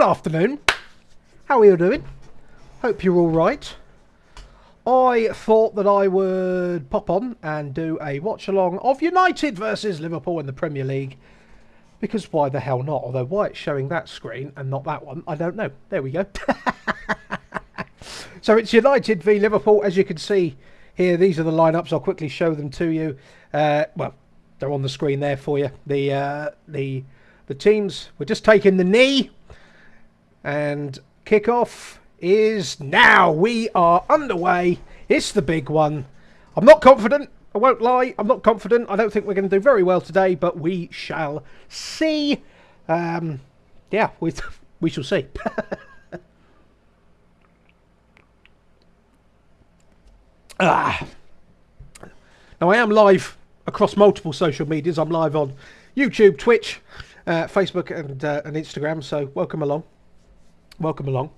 Good afternoon. How are you doing? Hope you're all right. I thought that I would pop on and do a watch-along of United versus Liverpool in the Premier League. Because why the hell not? Although why it's showing that screen and not that one, I don't know. There we go. So it's United v Liverpool. As you can see here, these are the lineups. I'll quickly show them to you. Well, they're on the screen there for you. The teams, we're just taking the knee. And kickoff is now. We are underway. It's the big one. I'm not confident. I won't lie. I'm not confident. I don't think we're going to do very well today, but we shall see. Yeah, we shall see. Now, I am live across multiple social medias. I'm live on YouTube, Twitch, Facebook and Instagram, so welcome along. Welcome along.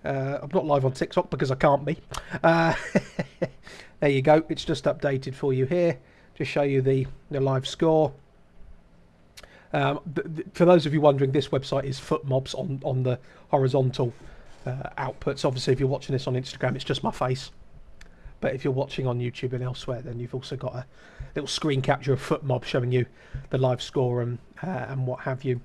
I'm not live on TikTok because I can't be. There you go. It's just updated for you here. Just show you the live score. For those of you wondering, this website is FootMobs on the horizontal outputs. Obviously, if you're watching this on Instagram, it's just my face. But if you're watching on YouTube and elsewhere, then you've also got a little screen capture of FootMob showing you the live score and what have you.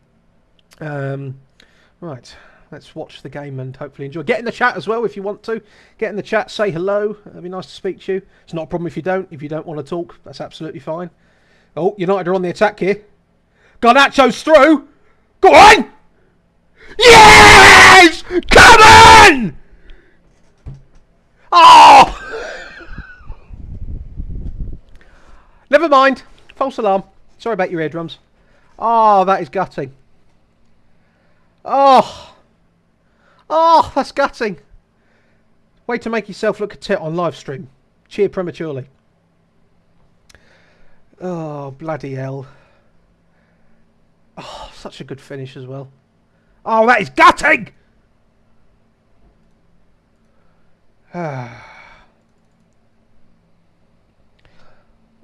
Right. Let's watch the game and hopefully enjoy. Get in the chat as well if you want to. Get in the chat, say hello. It'd be nice to speak to you. It's not a problem if you don't. If you don't want to talk, that's absolutely fine. Oh, United are on the attack here. Garnacho's through. Go on! Yes! Come on! Oh! Never mind. False alarm. Sorry about your eardrums. Oh, that is gutting. Oh! Oh, that's gutting. Way to make yourself look a tit on live stream. Cheer prematurely. Oh, bloody hell. Oh, such a good finish as well. Oh, that is gutting!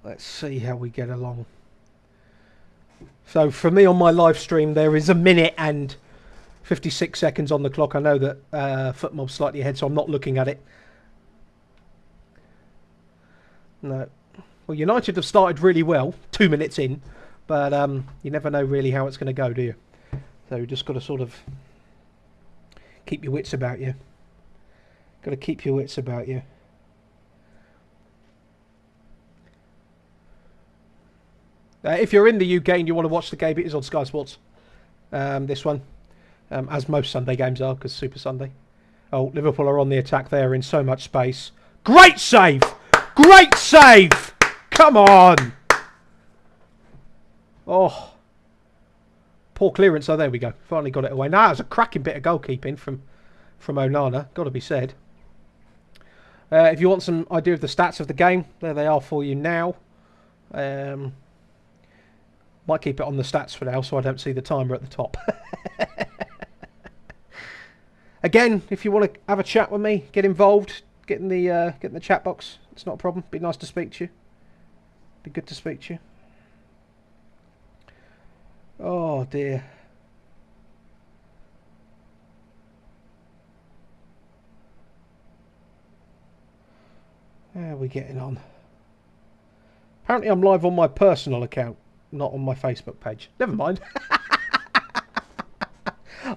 Let's see how we get along. So, for me on my live stream, there is 1 minute and 56 seconds on the clock. I know that FootMob's slightly ahead, so I'm not looking at it. No. Well, United have started really well, 2 minutes in, but you never know really how it's going to go, do you? So you just got to sort of keep your wits about you. Got to keep your wits about you. If you're in the UK and you want to watch the game, it is on Sky Sports. This one. As most Sunday games are, because Super Sunday. Oh, Liverpool are on the attack. They are in so much space. Great save! Great save! Come on! Oh. Poor clearance. Oh, there we go. Finally got it away. Now, it's a cracking bit of goalkeeping from Onana. Got to be said. If you want some idea of the stats of the game, there they are for you now. Might keep it on the stats for now so I don't see the timer at the top. Again, if you want to have a chat with me, get involved, get in the chat box. It's not a problem. Be nice to speak to you. Be good to speak to you. Oh dear. How are we getting on? Apparently I'm live on my personal account, not on my Facebook page. Never mind.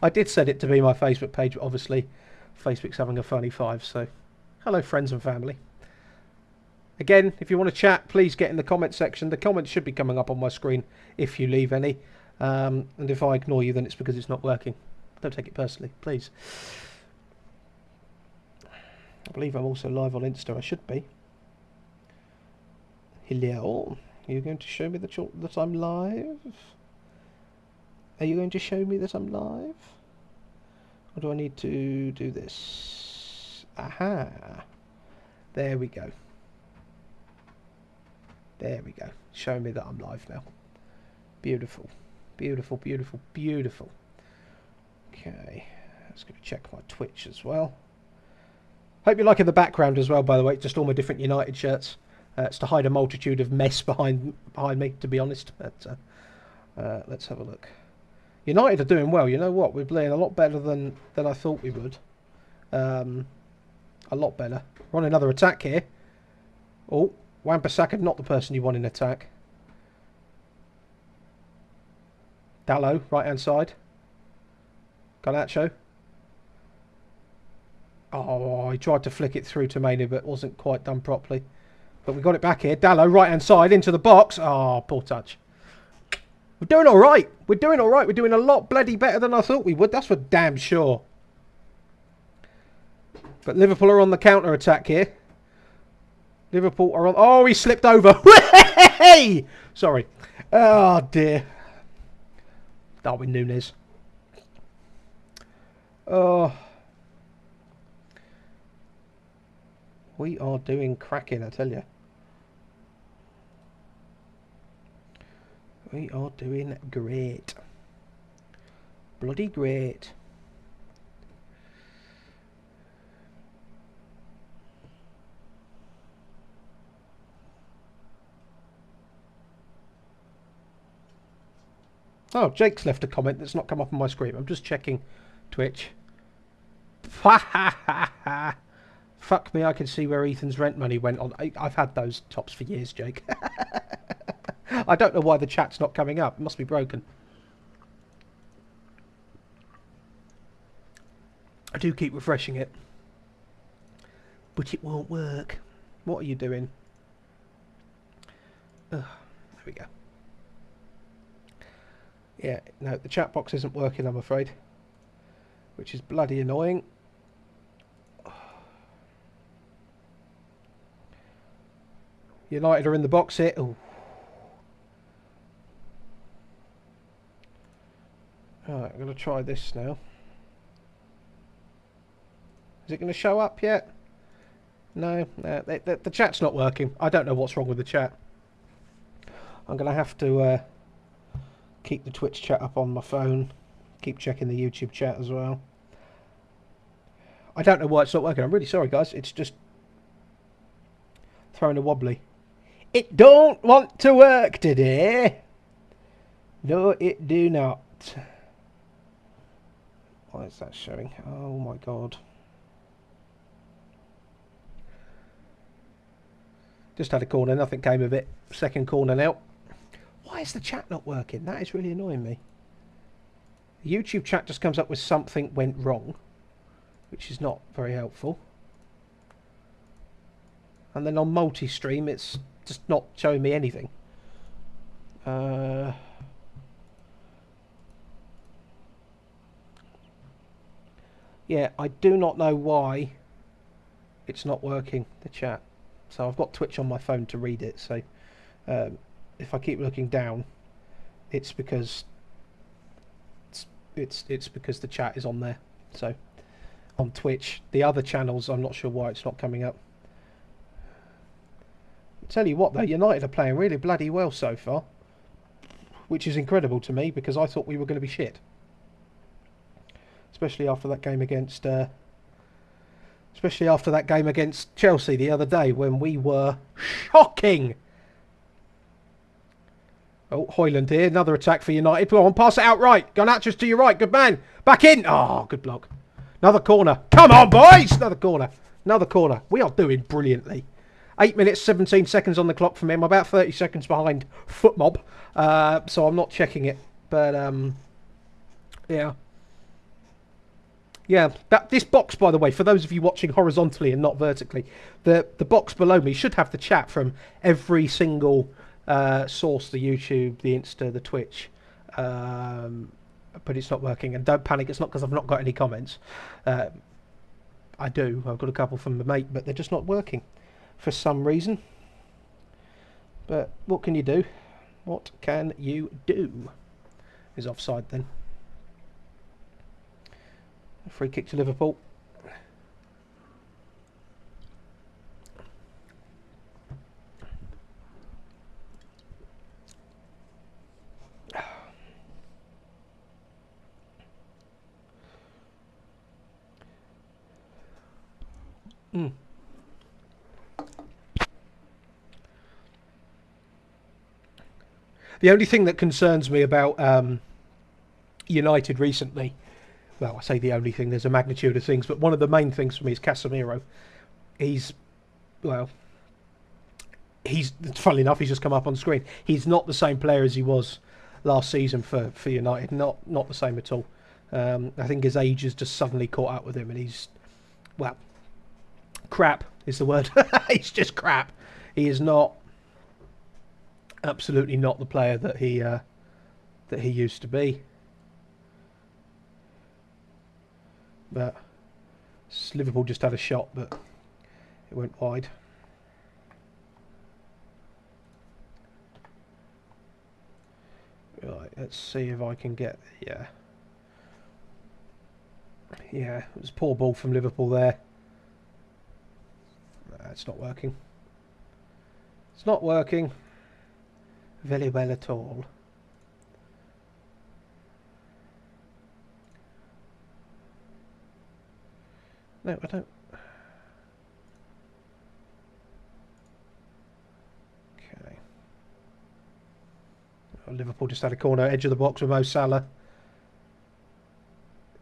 I did set it to be my Facebook page, but obviously Facebook's having a funny five, so hello friends and family. Again, if you want to chat, please get in the comment section. The comments should be coming up on my screen if you leave any. And if I ignore you, then it's because it's not working. Don't take it personally, please. I believe I'm also live on Insta. I should be. Hello. Are you going to show me that I'm live? Are you going to show me that I'm live? Or do I need to do this? Aha. There we go. There we go. Showing me that I'm live now. Beautiful. Beautiful, beautiful, beautiful. Okay. Let's go check my Twitch as well. Hope you're liking the background as well, by the way. Just all my different United shirts. It's to hide a multitude of mess behind me, to be honest. But let's have a look. United are doing well. You know what? We're playing a lot better than I thought we would. A lot better. We're on another attack here. Oh, Wan-Bissaka, not the person you want in attack. Dallo, right-hand side. Garnacho. Oh, he tried to flick it through to Mainu, but wasn't quite done properly. But we got it back here. Dallo, right-hand side, into the box. Oh, poor touch. We're doing all right. We're doing all right. We're doing a lot bloody better than I thought we would. That's for damn sure. But Liverpool are on the counter-attack here. Liverpool are on... Oh, he slipped over. Hey! Sorry. Oh, dear. Darwin Núñez. Oh. We are doing cracking, I tell you. We are doing great. Bloody great. Oh, Jake's left a comment that's not come up on my screen. I'm just checking Twitch. Fuck me, I can see where Ethan's rent money went on. I've had those tops for years, Jake. I don't know why the chat's not coming up. It must be broken. I do keep refreshing it. But it won't work. What are you doing? Ugh, there we go. Yeah, no, the chat box isn't working, I'm afraid. Which is bloody annoying. United are in the box here. Ooh. Alright, I'm going to try this now. Is it going to show up yet? No, the chat's not working. I don't know what's wrong with the chat. I'm going to have to keep the Twitch chat up on my phone. Keep checking the YouTube chat as well. I don't know why it's not working. I'm really sorry, guys. It's just throwing a wobbly. It don't want to work today. No, it do not. Why is that showing? Oh my god. Just had a corner, nothing came of it. Second corner now. Why is the chat not working? That is really annoying me. The YouTube chat just comes up with something went wrong, which is not very helpful. And then on multi-stream, it's just not showing me anything. Yeah, I do not know why it's not working, the chat. So I've got Twitch on my phone to read it, so if I keep looking down, it's because it's because the chat is on there. So on Twitch, the other channels, I'm not sure why it's not coming up. I'll tell you what though, United are playing really bloody well so far, which is incredible to me because I thought we were going to be shit, especially after that game against Chelsea the other day when we were shocking. Oh, Højlund here, another attack for United. Go on, pass it out right. Garnacho's to your right, good man. Back in. Oh, good block. Another corner. Come on, boys. Another corner. Another corner. We are doing brilliantly. 8 minutes, 17 seconds on the clock from him. About 30 seconds behind Footmob. So I'm not checking it. But, yeah. Yeah, this box, by the way, for those of you watching horizontally and not vertically, the box below me should have the chat from every single source, the YouTube, the Insta, the Twitch, but it's not working. And don't panic, it's not because I've not got any comments. I do, I've got a couple from the mate, but they're just not working for some reason. But what can you do? What can you do? Is offside then. Free kick to Liverpool. The only thing that concerns me about United recently, well, I say the only thing, there's a magnitude of things, but one of the main things for me is Casemiro. He's, well, funnily enough, he's just come up on screen. He's not the same player as he was last season for United. Not the same at all. I think his age has just suddenly caught up with him, and he's, well, crap is the word. He's just crap. He is not, absolutely not the player that he used to be. But Liverpool just had a shot, but it went wide. Right, let's see if I can get... Yeah, it was a poor ball from Liverpool there. It's not working. It's not working very well at all. No, I don't... Okay. Oh, Liverpool just had a corner, edge of the box with Mo Salah.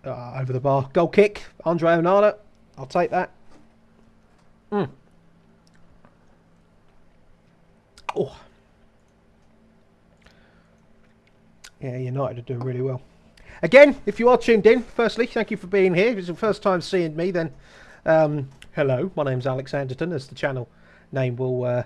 Over the bar. Goal kick. Andre Onana. I'll take that. Oh. Yeah, United are doing really well. Again, if you are tuned in, firstly, thank you for being here. If it's your first time seeing me, then hello. My name's Alex Anderton, as the channel name will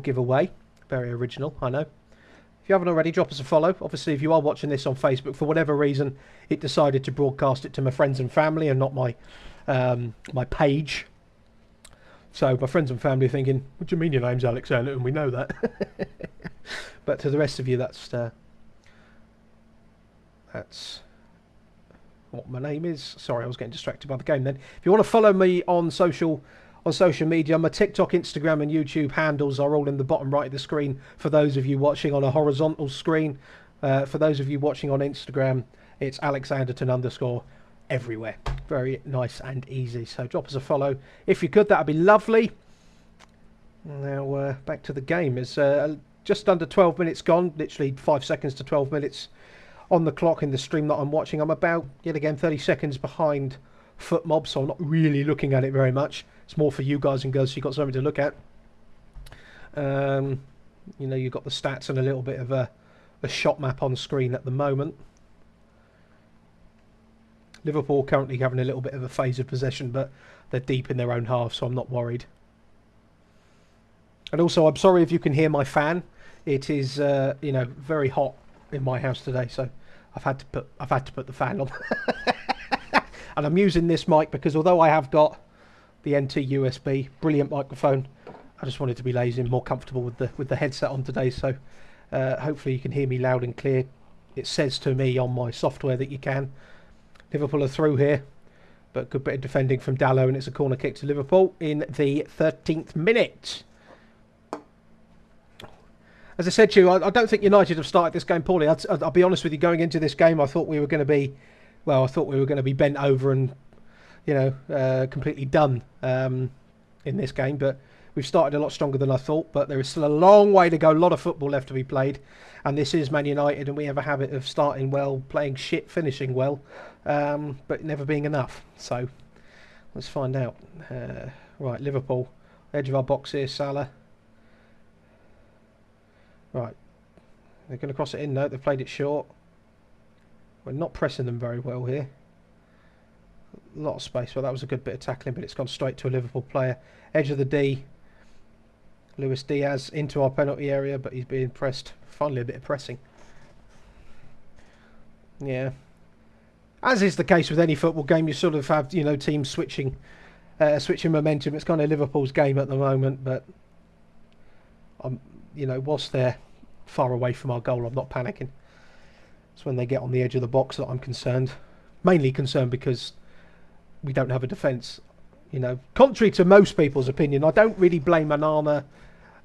give away. Very original, I know. If you haven't already, drop us a follow. Obviously, if you are watching this on Facebook, for whatever reason, it decided to broadcast it to my friends and family and not my my page. So my friends and family are thinking, what do you mean your name's Alex Anderton? We know that. But to the rest of you, that's what my name is. Sorry, I was getting distracted by the game then. If you want to follow me on social media, my TikTok, Instagram and YouTube handles are all in the bottom right of the screen for those of you watching on a horizontal screen. For those of you watching on Instagram, it's Alex Anderton _ everywhere. Very nice and easy. So drop us a follow if you could. That'd be lovely. Now back to the game. It's just under 12 minutes gone. Literally 5 seconds to 12 minutes on the clock in the stream that I'm watching. I'm about, yet again, 30 seconds behind FootMob, so I'm not really looking at it very much. It's more for you guys and girls, so you've got something to look at. You know, you've got the stats and a little bit of a shot map on screen at the moment. Liverpool currently having a little bit of a phase of possession, but they're deep in their own half, so I'm not worried. And also, I'm sorry if you can hear my fan. It is, you know, very hot in my house today, so I've had to put the fan on. And I'm using this mic because although I have got the NT USB, brilliant microphone, I just wanted to be lazy and more comfortable with the headset on today. So hopefully you can hear me loud and clear. It says to me on my software that you can. Liverpool are through here, but good bit of defending from Dallo, and it's a corner kick to Liverpool in the 13th minute. As I said to you, I don't think United have started this game poorly. I'll be honest with you, going into this game, I thought we were going to be, well, I thought we were going to be bent over and, you know, completely done in this game. But we've started a lot stronger than I thought. But there is still a long way to go. A lot of football left to be played. And this is Man United, and we have a habit of starting well, playing shit, finishing well, but never being enough. So let's find out. Right, Liverpool, edge of our box here, Salah. Right, they're going to cross it in. No, they've played it short. We're not pressing them very well here. A lot of space. Well, that was a good bit of tackling, but it's gone straight to a Liverpool player. Edge of the D. Luis Diaz into our penalty area, but he's being pressed. Finally, a bit of pressing. Yeah. As is the case with any football game, you sort of have, you know, teams switching momentum. It's kind of Liverpool's game at the moment, but you know, whilst they're far away from our goal, I'm not panicking. It's when they get on the edge of the box that I'm concerned. Mainly concerned because we don't have a defence. You know, contrary to most people's opinion, I don't really blame Onana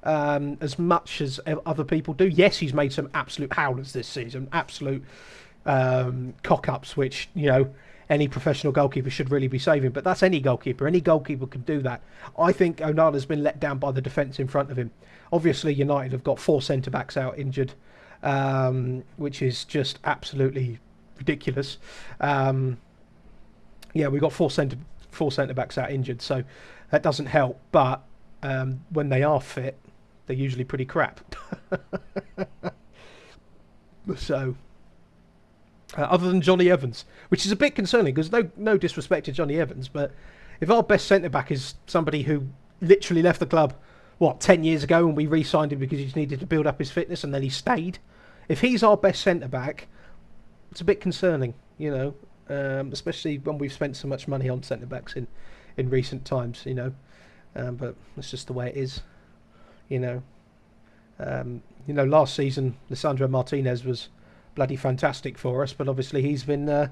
as much as other people do. Yes, he's made some absolute howlers this season, absolute cock-ups, which, you know, any professional goalkeeper should really be saving. But that's any goalkeeper. Any goalkeeper can do that. I think Onana's been let down by the defence in front of him. Obviously, United have got 4 centre-backs out injured, which is just absolutely ridiculous. Yeah, we got four centre backs out injured, so that doesn't help. But when they are fit, they're usually pretty crap. So, other than Johnny Evans, which is a bit concerning, because no disrespect to Johnny Evans, but if our best centre back is somebody who literally left the club 10 years ago, and we re-signed him because he just needed to build up his fitness, and then he stayed. If he's our best centre back, it's a bit concerning, you know. Especially when we've spent so much money on centre backs in recent times, you know. But that's just the way it is, you know. Last season, Lisandro Martinez was bloody fantastic for us, but obviously he's been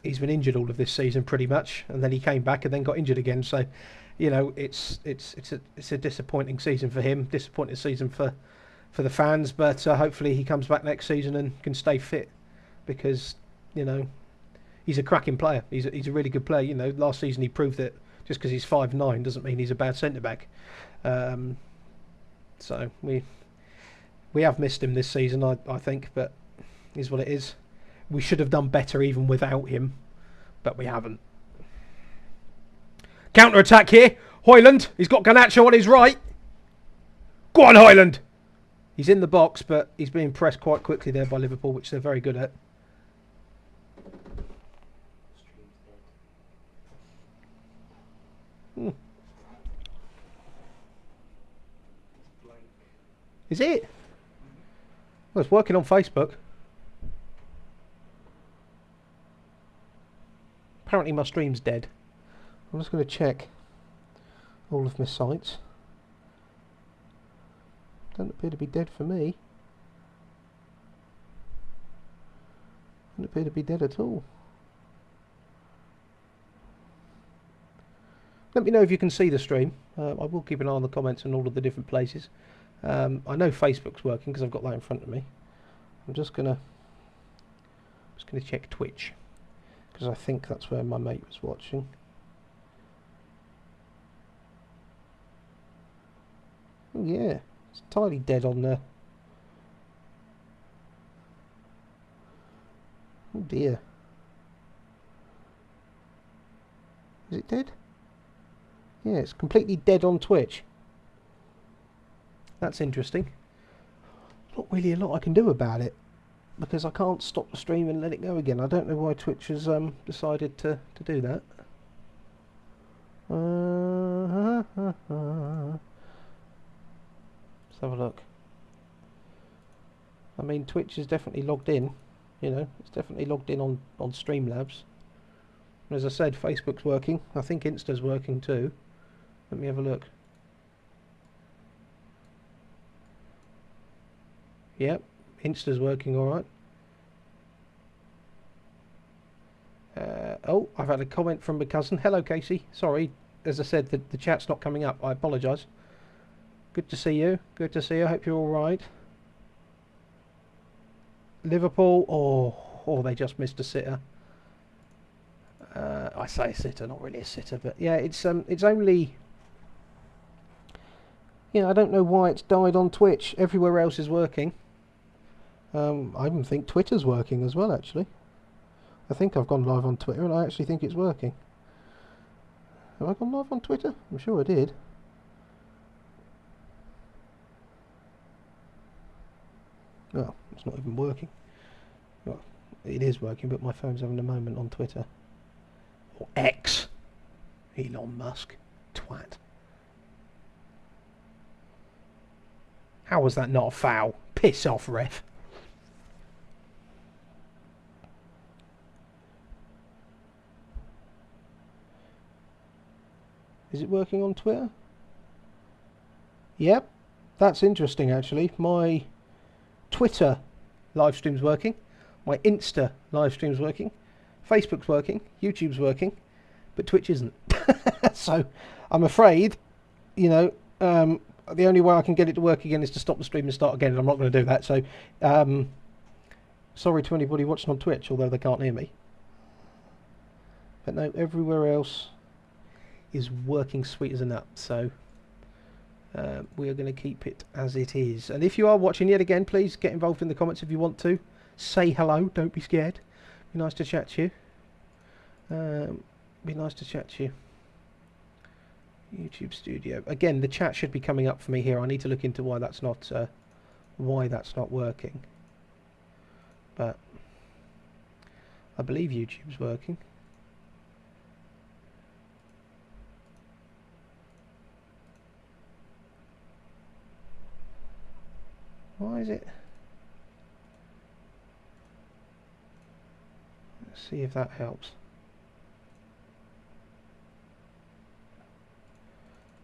injured all of this season pretty much, and then he came back and then got injured again. So, you know, it's a disappointing season for him, disappointing season for the fans. But hopefully he comes back next season and can stay fit, because, you know, he's a cracking player. He's a really good player. You know, last season he proved that just because he's 5'9" doesn't mean he's a bad centre back. So we have missed him this season, I think, but is what it is. We should have done better even without him, but we haven't. Counter attack here. Højlund. He's got Garnacho on his right. Go on, Højlund. He's in the box, but he's being pressed quite quickly there by Liverpool, which they're very good at. Is it? Well, it's working on Facebook. Apparently my stream's dead. I'm just going to check all of my sites. Don't appear to be dead for me. Don't appear to be dead at all. Let me know if you can see the stream. I will keep an eye on the comments and all of the different places. I know Facebook's working because I've got that in front of me. I'm just gonna check Twitch, because I think that's where my mate was watching. Oh yeah, it's entirely dead on there. Oh dear. Is it dead? Yeah, it's completely dead on Twitch. That's interesting. Not really a lot I can do about it, because I can't stop the stream and let it go again. I don't know why Twitch has decided to do that. Let's have a look. I mean, Twitch is definitely logged in. You know, it's definitely logged in on Streamlabs. As I said, Facebook's working. I think Insta's working too. Let me have a look. Yep, Insta's working alright. Oh, I've had a comment from my cousin. Hello, Casey. Sorry, as I said, the chat's not coming up. I apologise. Good to see you. Good to see you. I hope you're alright. Liverpool, oh, they just missed a sitter. I say a sitter, not really a sitter, but yeah, it's only... Yeah, I don't know why it's died on Twitch. Everywhere else is working. I even think Twitter's working as well, actually. I think I've gone live on Twitter, and I actually think it's working. Have I gone live on Twitter? I'm sure I did. Oh, it's not even working. Well, it is working, but my phone's having a moment on Twitter. Or X. Elon Musk. Twat. How was that not a foul? Piss off, ref. Is it working on Twitter? Yep. That's interesting, actually. My Twitter live stream's working. My Insta live stream's working. Facebook's working. YouTube's working. But Twitch isn't. So, I'm afraid, you know, the only way I can get it to work again is to stop the stream and start again, and I'm not going to do that. So, sorry to anybody watching on Twitch, although they can't hear me. But no, everywhere else is working sweet as a nut. So, we are going to keep it as it is. And if you are watching yet again, please get involved in the comments if you want to. say hello. Don't be scared. Be nice to chat to you. Be nice to chat to you. YouTube Studio. Again, the chat should be coming up for me here. I need to look into why that's not working. But I believe YouTube's working. Why is it? Let's see if that helps.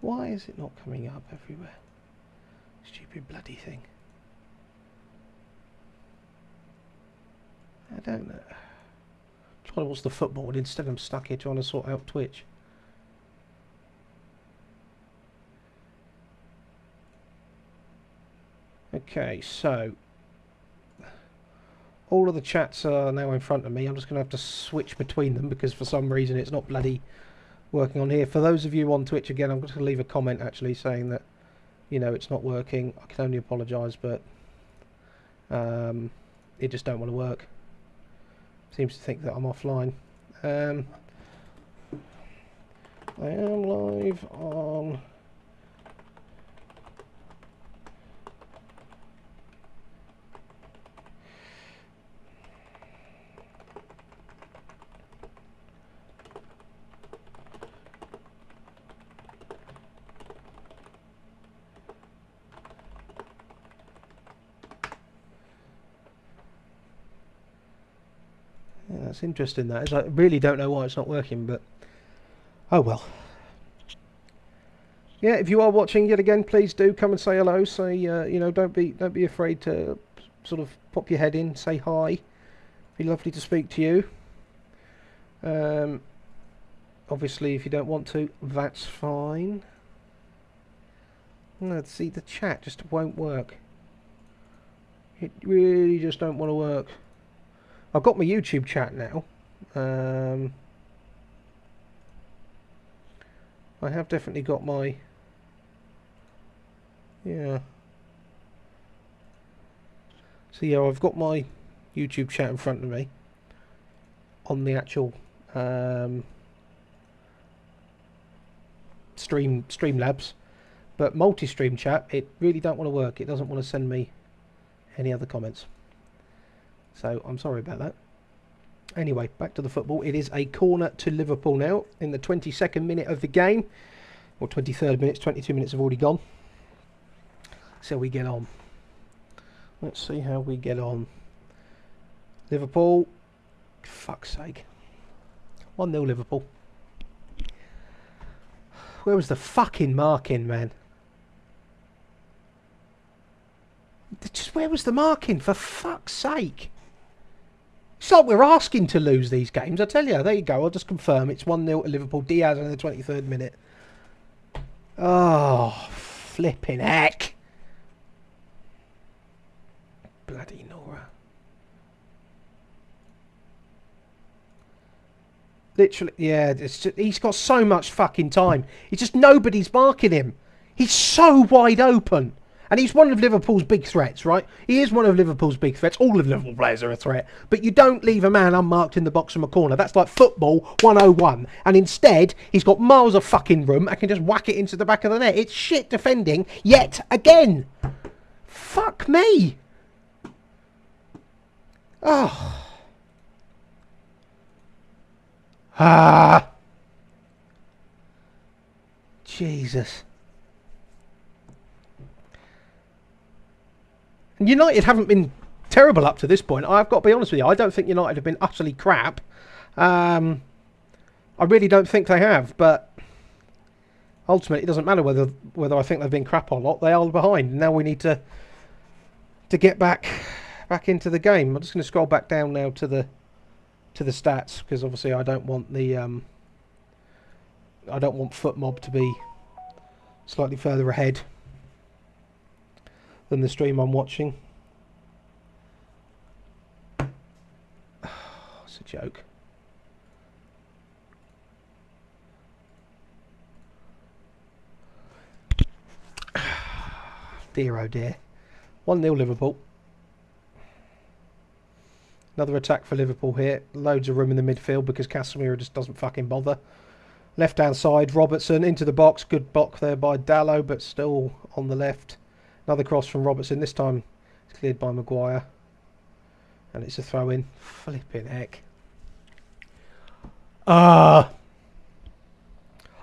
Why is it not coming up everywhere? Stupid bloody thing. I don't know. Trying to watch the football and instead I'm stuck here trying to sort out Twitch. Okay, so all of the chats are now in front of me. I'm just going to have to switch between them because for some reason it's not bloody working on here. For those of you on Twitch, again, I'm just going to leave a comment actually saying that, you know, it's not working. I can only apologise, but it just don't want to work. Seems to think that I'm offline. I am live on That's interesting, that is. I really don't know why it's not working, but oh well. Yeah, if you are watching yet again, please do come and say hello. Say you know, don't be afraid to sort of pop your head in, say hi. It'd be lovely to speak to you. Obviously, if you don't want to, that's fine. No, see, the chat just won't work. It really just don't want to work. I've got my YouTube chat now. I have definitely got my... Yeah. So yeah, I've got my YouTube chat in front of me. On the actual Streamlabs. But multi-stream chat, it really don't want to work. It doesn't want to send me any other comments. So I'm sorry about that. Anyway, back to the football. It is a corner to Liverpool now in the 22nd minute of the game. Or 23rd minute, 22 minutes have already gone. So we get on. Let's see how we get on. Liverpool. Fuck's sake. 1-0 Liverpool. Where was the fucking marking, man? Just where was the marking, for fuck's sake? It's like we're asking to lose these games, I tell you. There you go, I'll just confirm. It's 1-0 to Liverpool. Diaz in the 23rd minute. Oh, flipping heck. Bloody Nora. Literally, yeah, it's just, he's got so much fucking time. It's just nobody's marking him. He's so wide open. And he's one of Liverpool's big threats, right? He is one of Liverpool's big threats. All of Liverpool players are a threat. But you don't leave a man unmarked in the box from a corner. That's like football 101. And instead, he's got miles of fucking room and can just whack it into the back of the net. It's shit defending yet again. Fuck me. Oh. Ah. Jesus. United haven't been terrible up to this point. I've got to be honest with you. I don't think United have been utterly crap. I really don't think they have. But ultimately, it doesn't matter whether I think they've been crap or not. They are behind. Now we need to get back into the game. I'm just going to scroll back down now to the stats because obviously I don't want the FootMob to be slightly further ahead than the stream I'm watching. Oh, it's a joke. Dear oh dear. 1-0 Liverpool. Another attack for Liverpool here. Loads of room in the midfield because Casemiro just doesn't fucking bother. Left hand side, Robertson into the box. Good block there by Dallo, but still on the left. Another cross from Robertson. This time it's cleared by Maguire. And it's a throw in. Flipping heck. I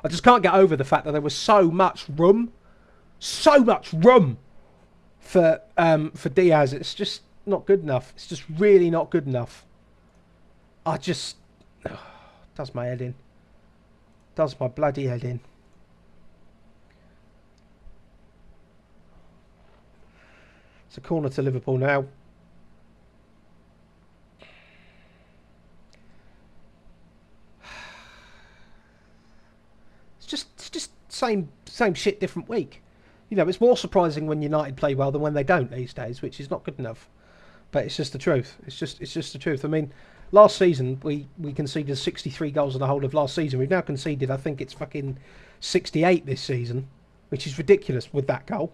just can't get over the fact that there was so much room for Diaz. It's just not good enough. It's just really not good enough. Does my head in. Does my bloody head in. It's a corner to Liverpool now. It's just same shit, different week. You know, it's more surprising when United play well than when they don't these days, which is not good enough. But it's just the truth. It's just the truth. I mean, last season we conceded 63 goals in the whole of last season. We've now conceded, I think it's fucking 68 this season, which is ridiculous with that goal.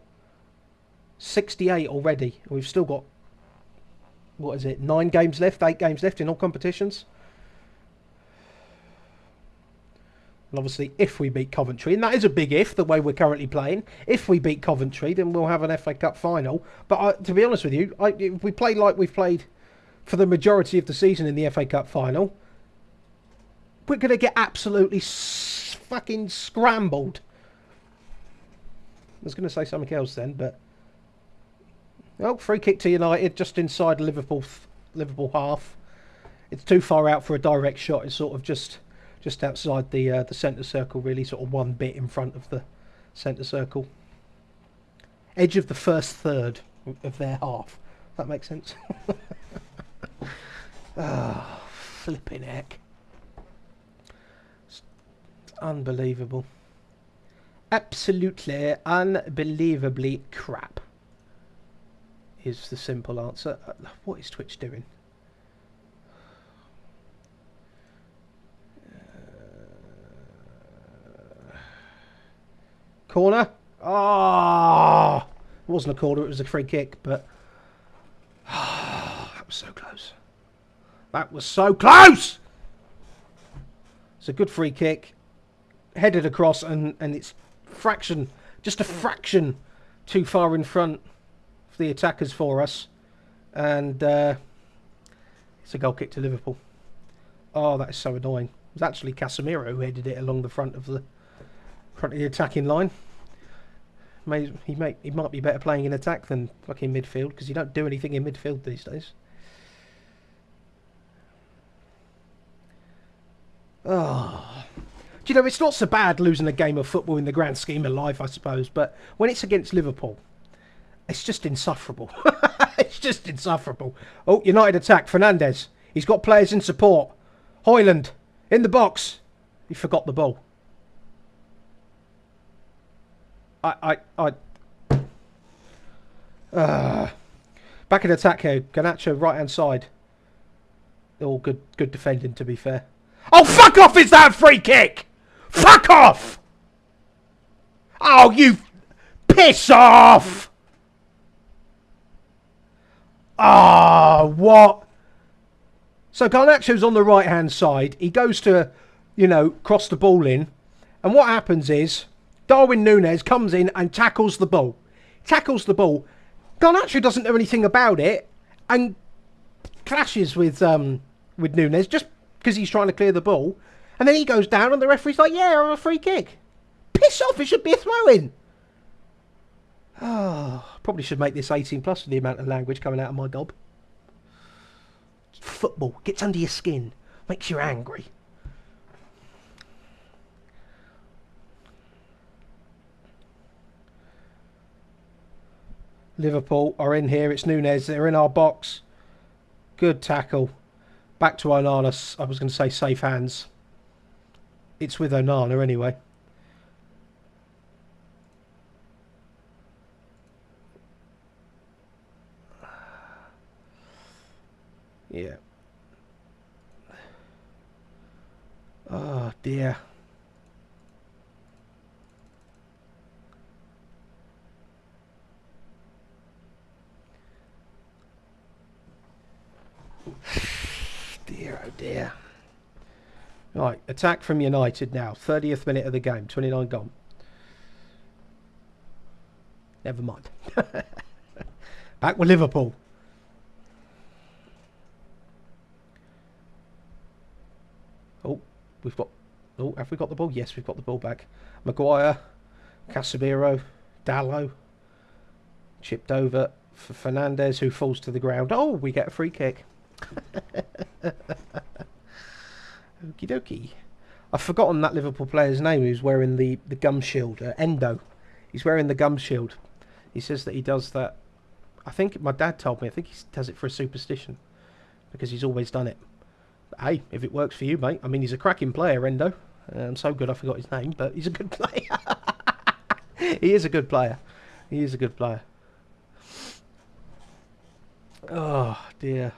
68 already. We've still got, what is it, 9 games left, 8 games left in all competitions. And obviously, if we beat Coventry, and that is a big if, the way we're currently playing, if we beat Coventry, then we'll have an FA Cup final. But to be honest with you, if we play like we've played for the majority of the season in the FA Cup final, we're going to get absolutely fucking scrambled. I was going to say something else then, but... Oh, free kick to United, just inside Liverpool half. It's too far out for a direct shot. It's sort of just outside the centre circle, really, sort of one bit in front of the centre circle. Edge of the first third of their half. That makes sense. Flipping heck. It's unbelievable. Absolutely unbelievably crap is the simple answer. What is Twitch doing? Corner. Ah, it wasn't a corner, it was a free kick, but that was so close. That was so close! It's a good free kick. Headed across, and it's just a fraction too far in front of the attackers for us. And it's a goal kick to Liverpool. Oh, that is so annoying. It was actually Casemiro who headed it along the front of the attacking line. He might be better playing in attack than fucking midfield, because you don't do anything in midfield these days. Oh, do you know, it's not so bad losing a game of football in the grand scheme of life, I suppose, but when it's against Liverpool, it's just insufferable. It's just insufferable. Oh, United attack. Fernandes. He's got players in support. Højlund in the box. He forgot the ball. Back in attack here. Garnacho right hand side. All good defending, to be fair. Oh, fuck off! Is that a free kick? Fuck off! Oh, you piss off! Ah, what? So Garnacho's on the right hand side. He goes to, cross the ball in, and what happens is Darwin Núñez comes in and tackles the ball. Garnacho doesn't know anything about it and clashes with Núñez just because he's trying to clear the ball, and then he goes down and the referee's like, yeah, I'm a free kick. Piss off, it should be a throw-in. Oh, probably should make this 18 plus for the amount of language coming out of my gob. Football gets under your skin, makes you angry. Liverpool are in here. It's Núñez. They're in our box. Good tackle. Back to Onana. I was going to say safe hands. It's with Onana anyway. Yeah. Oh dear. dear. Right, attack from United now. 30th minute of the game. 29 gone. Never mind. Back with Liverpool. Oh, we've got... Oh, have we got the ball? Yes, we've got the ball back. Maguire, Casemiro, Dallo. Chipped over for Fernandez, who falls to the ground. Oh, we get a free kick. Okie dokie. I've forgotten that Liverpool player's name who's wearing the gum shield. Endo. He's wearing the gum shield. He says that he does that. I think my dad told me. I think he does it for a superstition. Because he's always done it. But hey, if it works for you, mate. I mean, he's a cracking player, Endo. So good I forgot his name. But he's a good player. He is a good player. He is a good player. Oh, dear.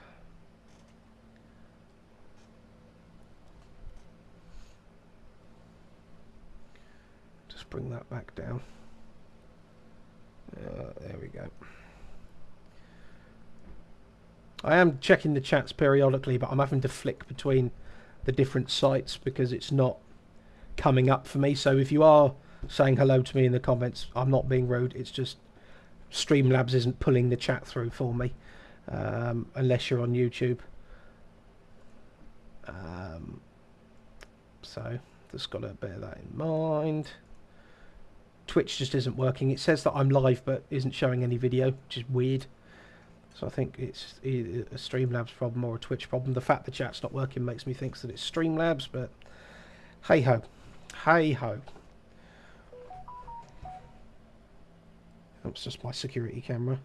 Just bring that back down. There we go. I am checking the chats periodically, but I'm having to flick between the different sites because it's not coming up for me. So if you are saying hello to me in the comments, I'm not being rude. It's just Streamlabs isn't pulling the chat through for me. Unless you're on YouTube. So just got to bear that in mind. Twitch just isn't working. It says that I'm live but isn't showing any video, which is weird. So I think it's either a Streamlabs problem or a Twitch problem. The fact the chat's not working makes me think that it's Streamlabs, but hey ho. Hey ho. That's just my security camera.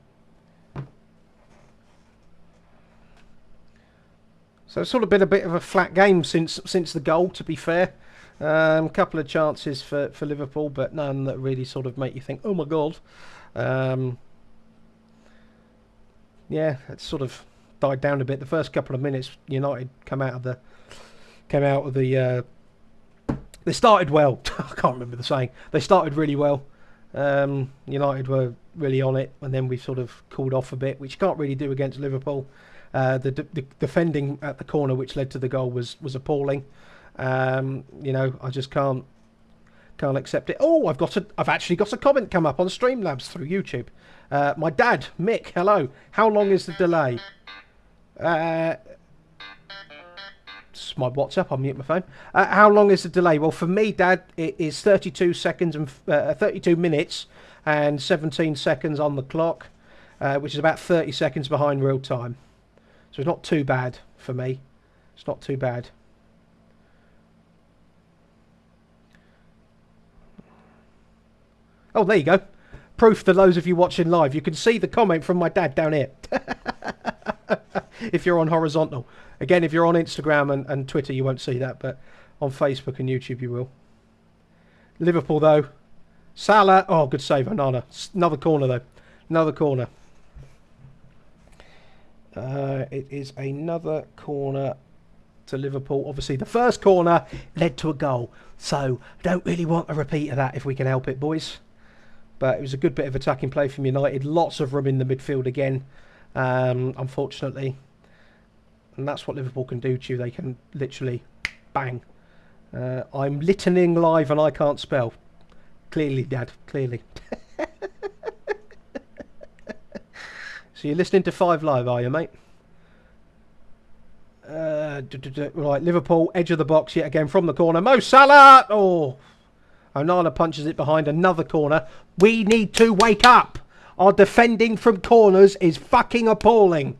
So it's sort of been a bit of a flat game since the goal, to be fair. A couple of chances for Liverpool, but none that really sort of make you think, oh my god. Yeah, it's sort of died down a bit. The first couple of minutes, United came out of the. They started well. I can't remember the saying. They started really well. United were really on it, and then we sort of cooled off a bit, which you can't really do against Liverpool. The defending at the corner, which led to the goal, was appalling. I just can't accept it. Oh, I've actually got a comment come up on Streamlabs through YouTube. My dad, Mick, hello. How long is the delay? It's my WhatsApp. I'll mute my phone. How long is the delay? Well, for me, Dad, it is 32 seconds and 32 minutes and 17 seconds on the clock, which is about 30 seconds behind real time. So it's not too bad for me. It's not too bad. Oh, there you go. Proof to those of you watching live. You can see the comment from my dad down here. If you're on horizontal. Again, if you're on Instagram and Twitter, you won't see that. But on Facebook and YouTube, you will. Liverpool, though. Salah. Oh, good save, Onana. Another corner, though. Another corner. It is another corner to Liverpool. Obviously, the first corner led to a goal. So, don't really want a repeat of that if we can help it, boys. But it was a good bit of attacking play from United. Lots of room in the midfield again, unfortunately. And that's what Liverpool can do to you. They can literally bang. I'm listening live and I can't spell. Clearly, Dad. Clearly. So you're listening to 5 Live, are you, mate? Right, Liverpool, edge of the box yet again from the corner. Mo Salah! Oh, Onana punches it behind. Another corner. We need to wake up. Our defending from corners is fucking appalling.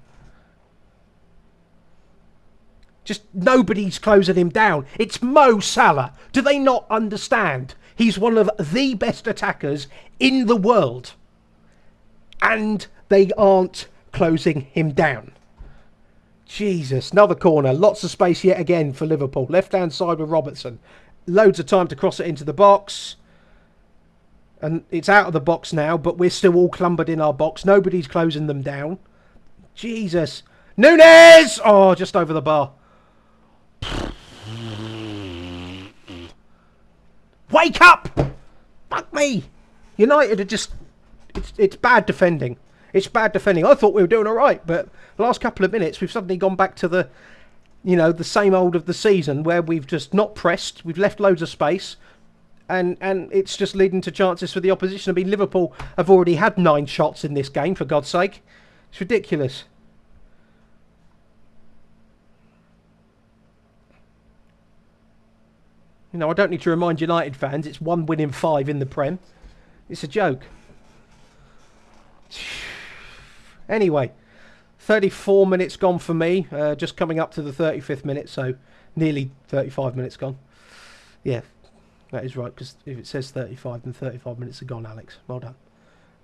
Just nobody's closing him down. It's Mo Salah. Do they not understand? He's one of the best attackers in the world. And they aren't closing him down. Jesus, another corner. Lots of space yet again for Liverpool. Left-hand side with Robertson. Loads of time to cross it into the box. And it's out of the box now, but we're still all clumbered in our box. Nobody's closing them down. Jesus. Nunes! Oh, just over the bar. Wake up! Fuck me! United are just... It's bad defending. It's bad defending. I thought we were doing all right, but the last couple of minutes we've suddenly gone back to the you know, the same old of the season where we've just not pressed, we've left loads of space, and it's just leading to chances for the opposition. I mean, Liverpool have already had 9 shots in this game, for God's sake. It's ridiculous. You know, I don't need to remind United fans, it's 1 win in 5 in the Prem. It's a joke. Anyway, 34 minutes gone for me, just coming up to the 35th minute, so nearly 35 minutes gone. Yeah, that is right, because if it says 35, then 35 minutes are gone, Alex. Well done.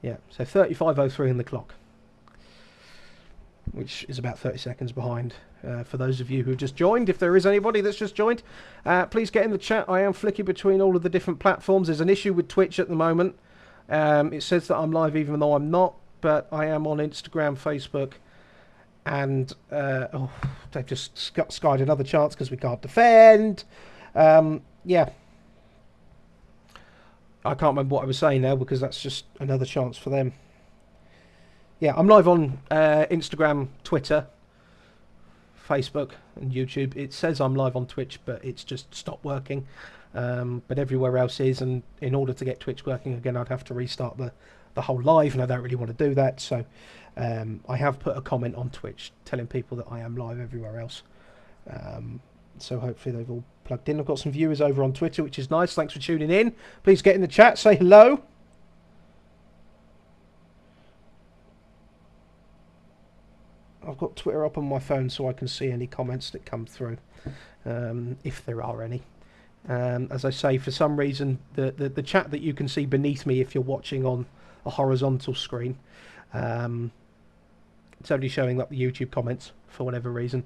Yeah, so 35:03 in the clock, which is about 30 seconds behind. For those of you who just joined, if there is anybody that's just joined, please get in the chat. I am flicking between all of the different platforms. There's an issue with Twitch at the moment. It says that I'm live even though I'm not, but I am on Instagram, Facebook, and they've just skied another chance because we can't defend. Yeah. I can't remember what I was saying now because that's just another chance for them. Yeah, I'm live on Instagram, Twitter, Facebook and YouTube. It says I'm live on Twitch, but it's just stopped working. But everywhere else is, and in order to get Twitch working again, I'd have to restart the whole live, and I don't really want to do that. So I have put a comment on Twitch telling people that I am live everywhere else. So hopefully they've all plugged in. I've got some viewers over on Twitter, which is nice. Thanks for tuning in. Please get in the chat, say hello. I've got Twitter up on my phone so I can see any comments that come through, if there are any. As I say, for some reason, the chat that you can see beneath me if you're watching on a horizontal screen, it's only showing up the YouTube comments for whatever reason,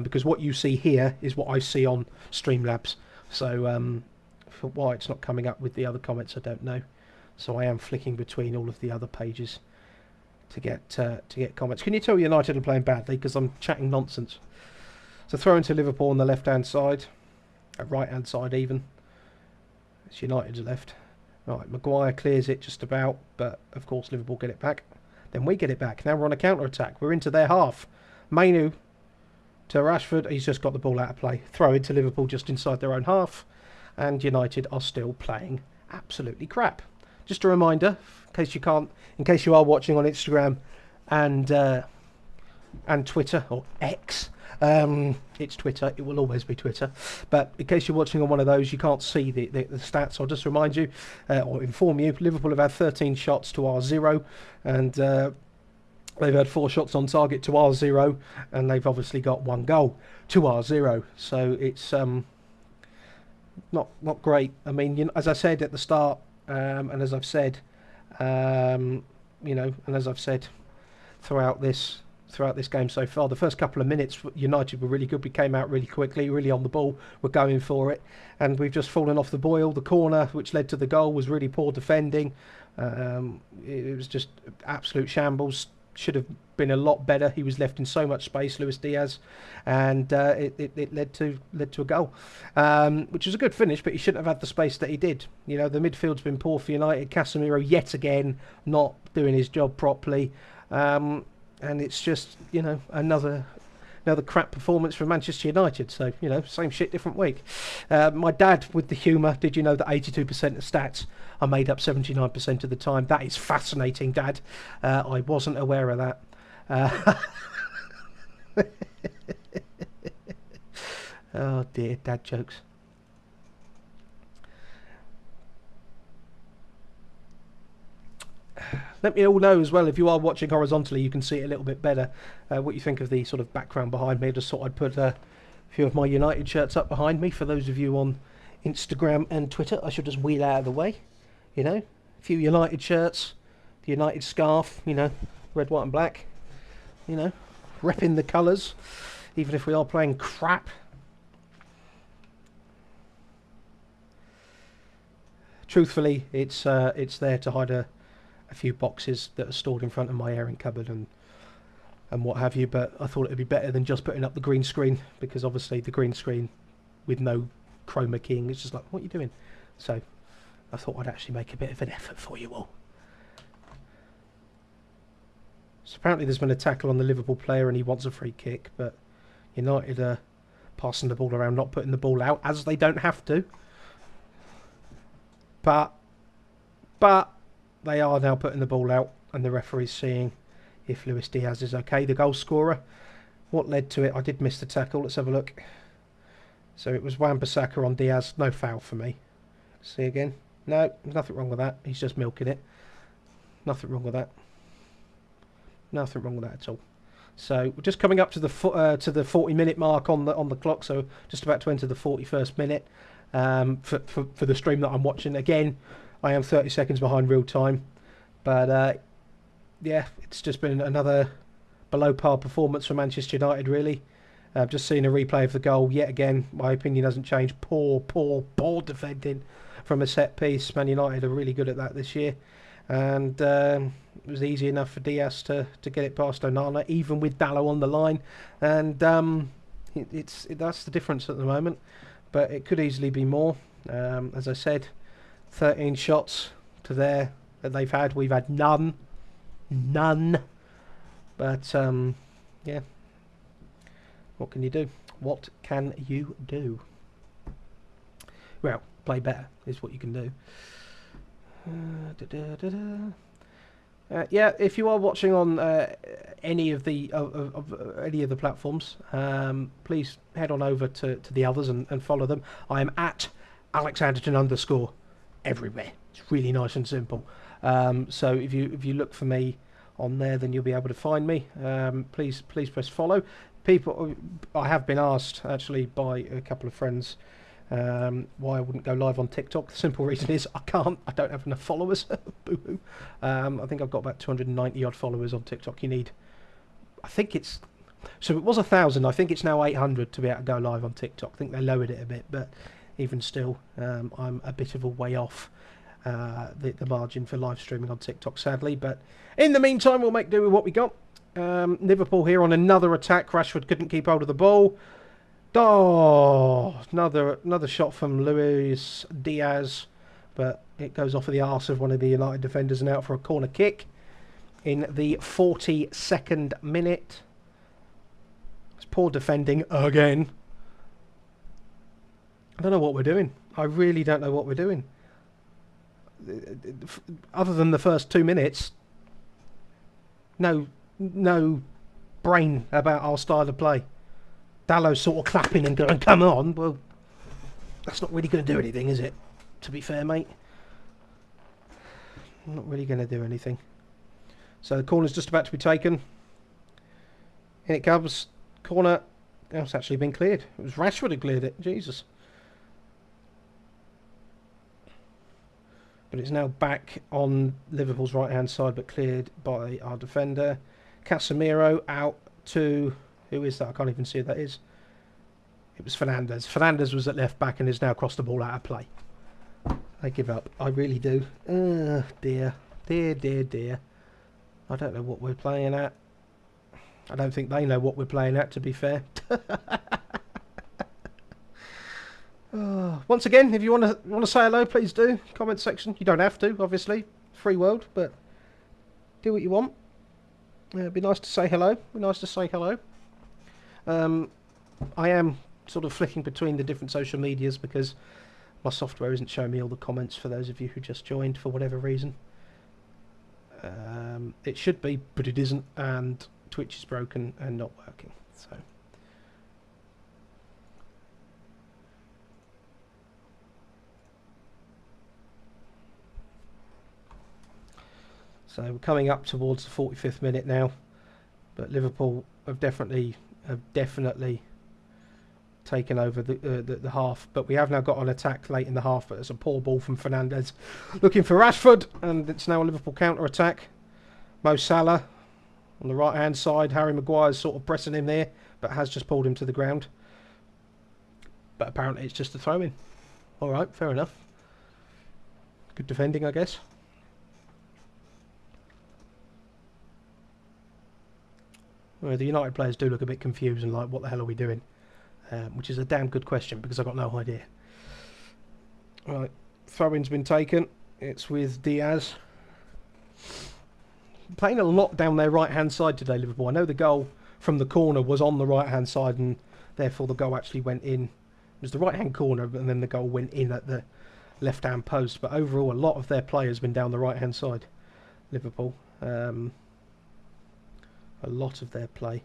because what you see here is what I see on Streamlabs. So for why it's not coming up with the other comments, I don't know. So I am flicking between all of the other pages to get comments. Can you tell United are playing badly because I'm chatting nonsense? So throw into Liverpool on the left hand side, right hand side even. It's United's left. Right, Maguire clears it just about, but of course Liverpool get it back. Then we get it back. Now we're on a counter attack. We're into their half. Mainu to Rashford. He's just got the ball out of play. Throw into Liverpool just inside their own half, and United are still playing absolutely crap. Just a reminder, in case you are watching on Instagram and Twitter, or X. It's Twitter. It will always be Twitter. But in case you're watching on one of those, you can't see the stats. I'll just remind you, or inform you, Liverpool have had 13 shots to our 0, and they've had 4 shots on target to our 0, and they've obviously got 1 goal to our 0. So it's not great. I mean, as I said at the start, and as I've said, and as I've said throughout this game so far, the first couple of minutes United were really good. We came out really quickly, really on the ball, we're going for it, and we've just fallen off the boil. The corner which led to the goal was really poor defending. It was just absolute shambles. Should have been a lot better. He was left in so much space, Luis Diaz, and it led to a goal, which was a good finish, but he shouldn't have had the space that he did. You know, the midfield's been poor for United. Casemiro yet again not doing his job properly, and it's just, you know, another crap performance from Manchester United. So, you know, same shit, different week. My dad with the humour, did you know that 82% of stats are made up 79% of the time? That is fascinating, Dad. I wasn't aware of that. Oh dear, dad jokes. Let me all know as well, if you are watching horizontally, you can see it a little bit better, what you think of the sort of background behind me. I just thought I'd put a few of my United shirts up behind me. For those of you on Instagram and Twitter, I should just wheel out of the way. You know, a few United shirts, the United scarf, you know, red, white and black. You know, repping the colours, even if we are playing crap. Truthfully, it's there to hide a few boxes that are stored in front of my airing cupboard and what have you, but I thought it would be better than just putting up the green screen, because obviously the green screen with no chroma keying, it's just like, what are you doing? So I thought I'd actually make a bit of an effort for you all. So apparently there's been a tackle on the Liverpool player and he wants a free kick, but United are passing the ball around, not putting the ball out, as they don't have to. But they are now putting the ball out, and the referee's seeing if Luis Diaz is okay, the goal scorer. What led to it? I did miss the tackle. Let's have a look. So it was Wan-Bissaka on Diaz. No foul for me. See again? No, nothing wrong with that. He's just milking it. Nothing wrong with that. Nothing wrong with that at all. So we're just coming up to the 40-minute mark on the clock. So just about to enter the 41st minute for the stream that I'm watching. Again, I am 30 seconds behind real time, but yeah, it's just been another below par performance for Manchester United. Really, just seeing a replay of the goal yet again. My opinion hasn't changed. Poor defending from a set piece. Man United are really good at that this year, and it was easy enough for Diaz to get it past Onana, even with Dalot on the line, and that's the difference at the moment. But it could easily be more. As I said, 13 shots to there that they've had. We've had none. But yeah, what can you do? What can you do? Well, play better is what you can do. Yeah, if you are watching on any of the any of the platforms, please head on over to the others and follow them. I am at Alexanderton_ everywhere. It's really nice and simple. So if you look for me on there, then you'll be able to find me. Please press follow. People, I have been asked actually by a couple of friends why I wouldn't go live on TikTok. The simple reason is I can't. I don't have enough followers. Boo-hoo. I think I've got about 290 odd followers on TikTok. You need, I think it's, so it was 1,000. I think it's now 800 to be able to go live on TikTok. I think they lowered it a bit, but even still, I'm a bit of a way off the margin for live streaming on TikTok, sadly. But in the meantime, we'll make do with what we got. Liverpool here on another attack. Rashford couldn't keep hold of the ball. Oh, another shot from Luis Diaz, but it goes off of the arse of one of the United defenders and out for a corner kick in the 42nd minute. It's poor defending again. I don't know what we're doing. I really don't know what we're doing. Other than the first 2 minutes, no brain about our style of play. Dalot sort of clapping and going, come on. Well, that's not really going to do anything, is it? To be fair, mate. Not really going to do anything. So the corner's just about to be taken. In it comes. Corner. Oh, it's actually been cleared. It was Rashford who cleared it. Jesus. But it's now back on Liverpool's right-hand side, but cleared by our defender. Casemiro out to... Who is that? I can't even see who that is. It was Fernandes. Fernandes was at left back and has now crossed the ball out of play. I give up. I really do. Dear. Dear. I don't know what we're playing at. I don't think they know what we're playing at, to be fair. Once again, if you want to say hello, please do. Comment section. You don't have to, obviously. Free world, but do what you want. It'd be nice to say hello. I am sort of flicking between the different social medias because my software isn't showing me all the comments for those of you who just joined for whatever reason. It should be, but it isn't, and Twitch is broken and not working. So we're coming up towards the 45th minute now, but Liverpool have definitely taken over the half. But we have now got an attack late in the half, but it's a poor ball from Fernandes looking for Rashford, and it's now a Liverpool counter attack. Mo Salah on the right hand side. Harry Maguire's sort of pressing him there, but has just pulled him to the ground. But apparently it's just a throw in. All right, fair enough. Good defending, I guess. Well, the United players do look a bit confused and like, what the hell are we doing? Which is a damn good question because I've got no idea. Right, throw-in's been taken. It's with Diaz. Playing a lot down their right-hand side today, Liverpool. I know the goal from the corner was on the right-hand side and Therefore, the goal actually went in. It was the right-hand corner, and then the goal went in at the left-hand post. But overall, a lot of their play has been down the right-hand side, Liverpool. A lot of their play.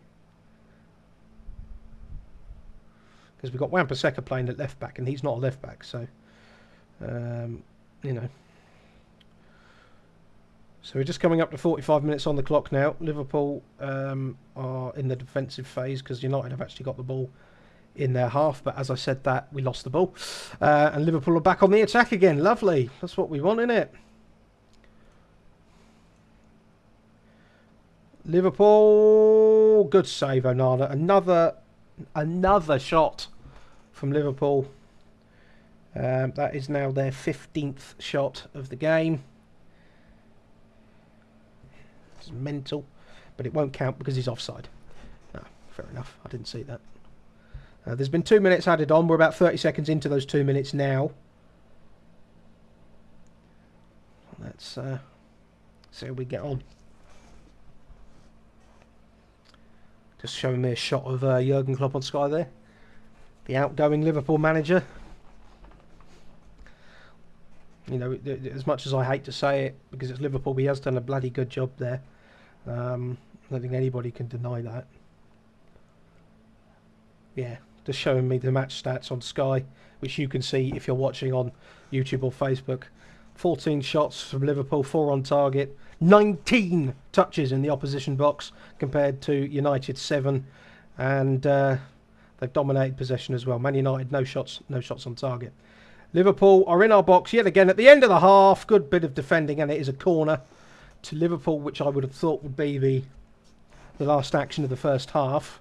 Because we've got Wan-Bissaka playing at left-back, and he's not a left-back, so, you know. So we're just coming up to 45 minutes on the clock now. Liverpool are in the defensive phase because United have actually got the ball in their half. But as I said that, we lost the ball. And Liverpool are back on the attack again. Lovely. That's what we want, isn't it? Liverpool. Good save, Onana. Another shot from Liverpool. That is now their 15th shot of the game. Mental, but it won't count because he's offside. No, fair enough. I didn't see that. There's been 2 minutes added on. We're about 30 seconds into those 2 minutes now. Let's see how we get on. Just showing me a shot of Jurgen Klopp on Sky there, the outgoing Liverpool manager. You know, as much as I hate to say it, because it's Liverpool, he has done a bloody good job there. I don't think anybody can deny that. Yeah, just showing me the match stats on Sky, which you can see if you're watching on YouTube or Facebook. 14 shots from Liverpool, 4 on target, 19 touches in the opposition box compared to United's 7, and they've dominated possession as well. Man United, no shots on target. Liverpool are in our box yet again at the end of the half. Good bit of defending, and it is a corner to Liverpool, which I would have thought would be the last action of the first half.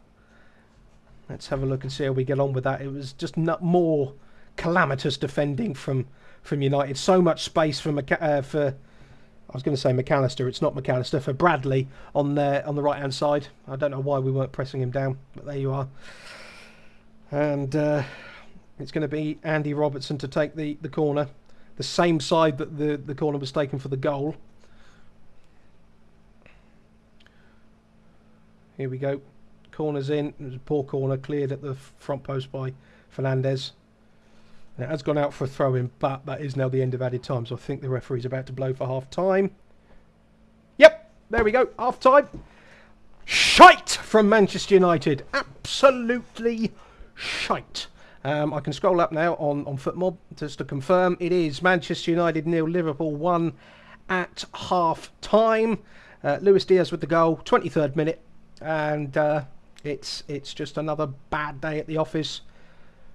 Let's have a look and see how we get on with that. It was just more calamitous defending from United. So much space for I was going to say McAllister. It's not McAllister, for Bradley on the right hand side. I don't know why we weren't pressing him down, but there you are. And it's going to be Andy Robertson to take the corner, the same side that the corner was taken for the goal. Here we go. Corner's in. It was a poor corner, cleared at the front post by Fernandes. It has gone out for a throw-in, but that is now the end of added time, so I think the referee's about to blow for half-time. Yep, there we go, half-time. Shite from Manchester United. Absolutely shite. I can scroll up now on FootMob just to confirm. It is Manchester United 0, Liverpool 1 at half-time. Luis Diaz with the goal, 23rd minute. And it's just another bad day at the office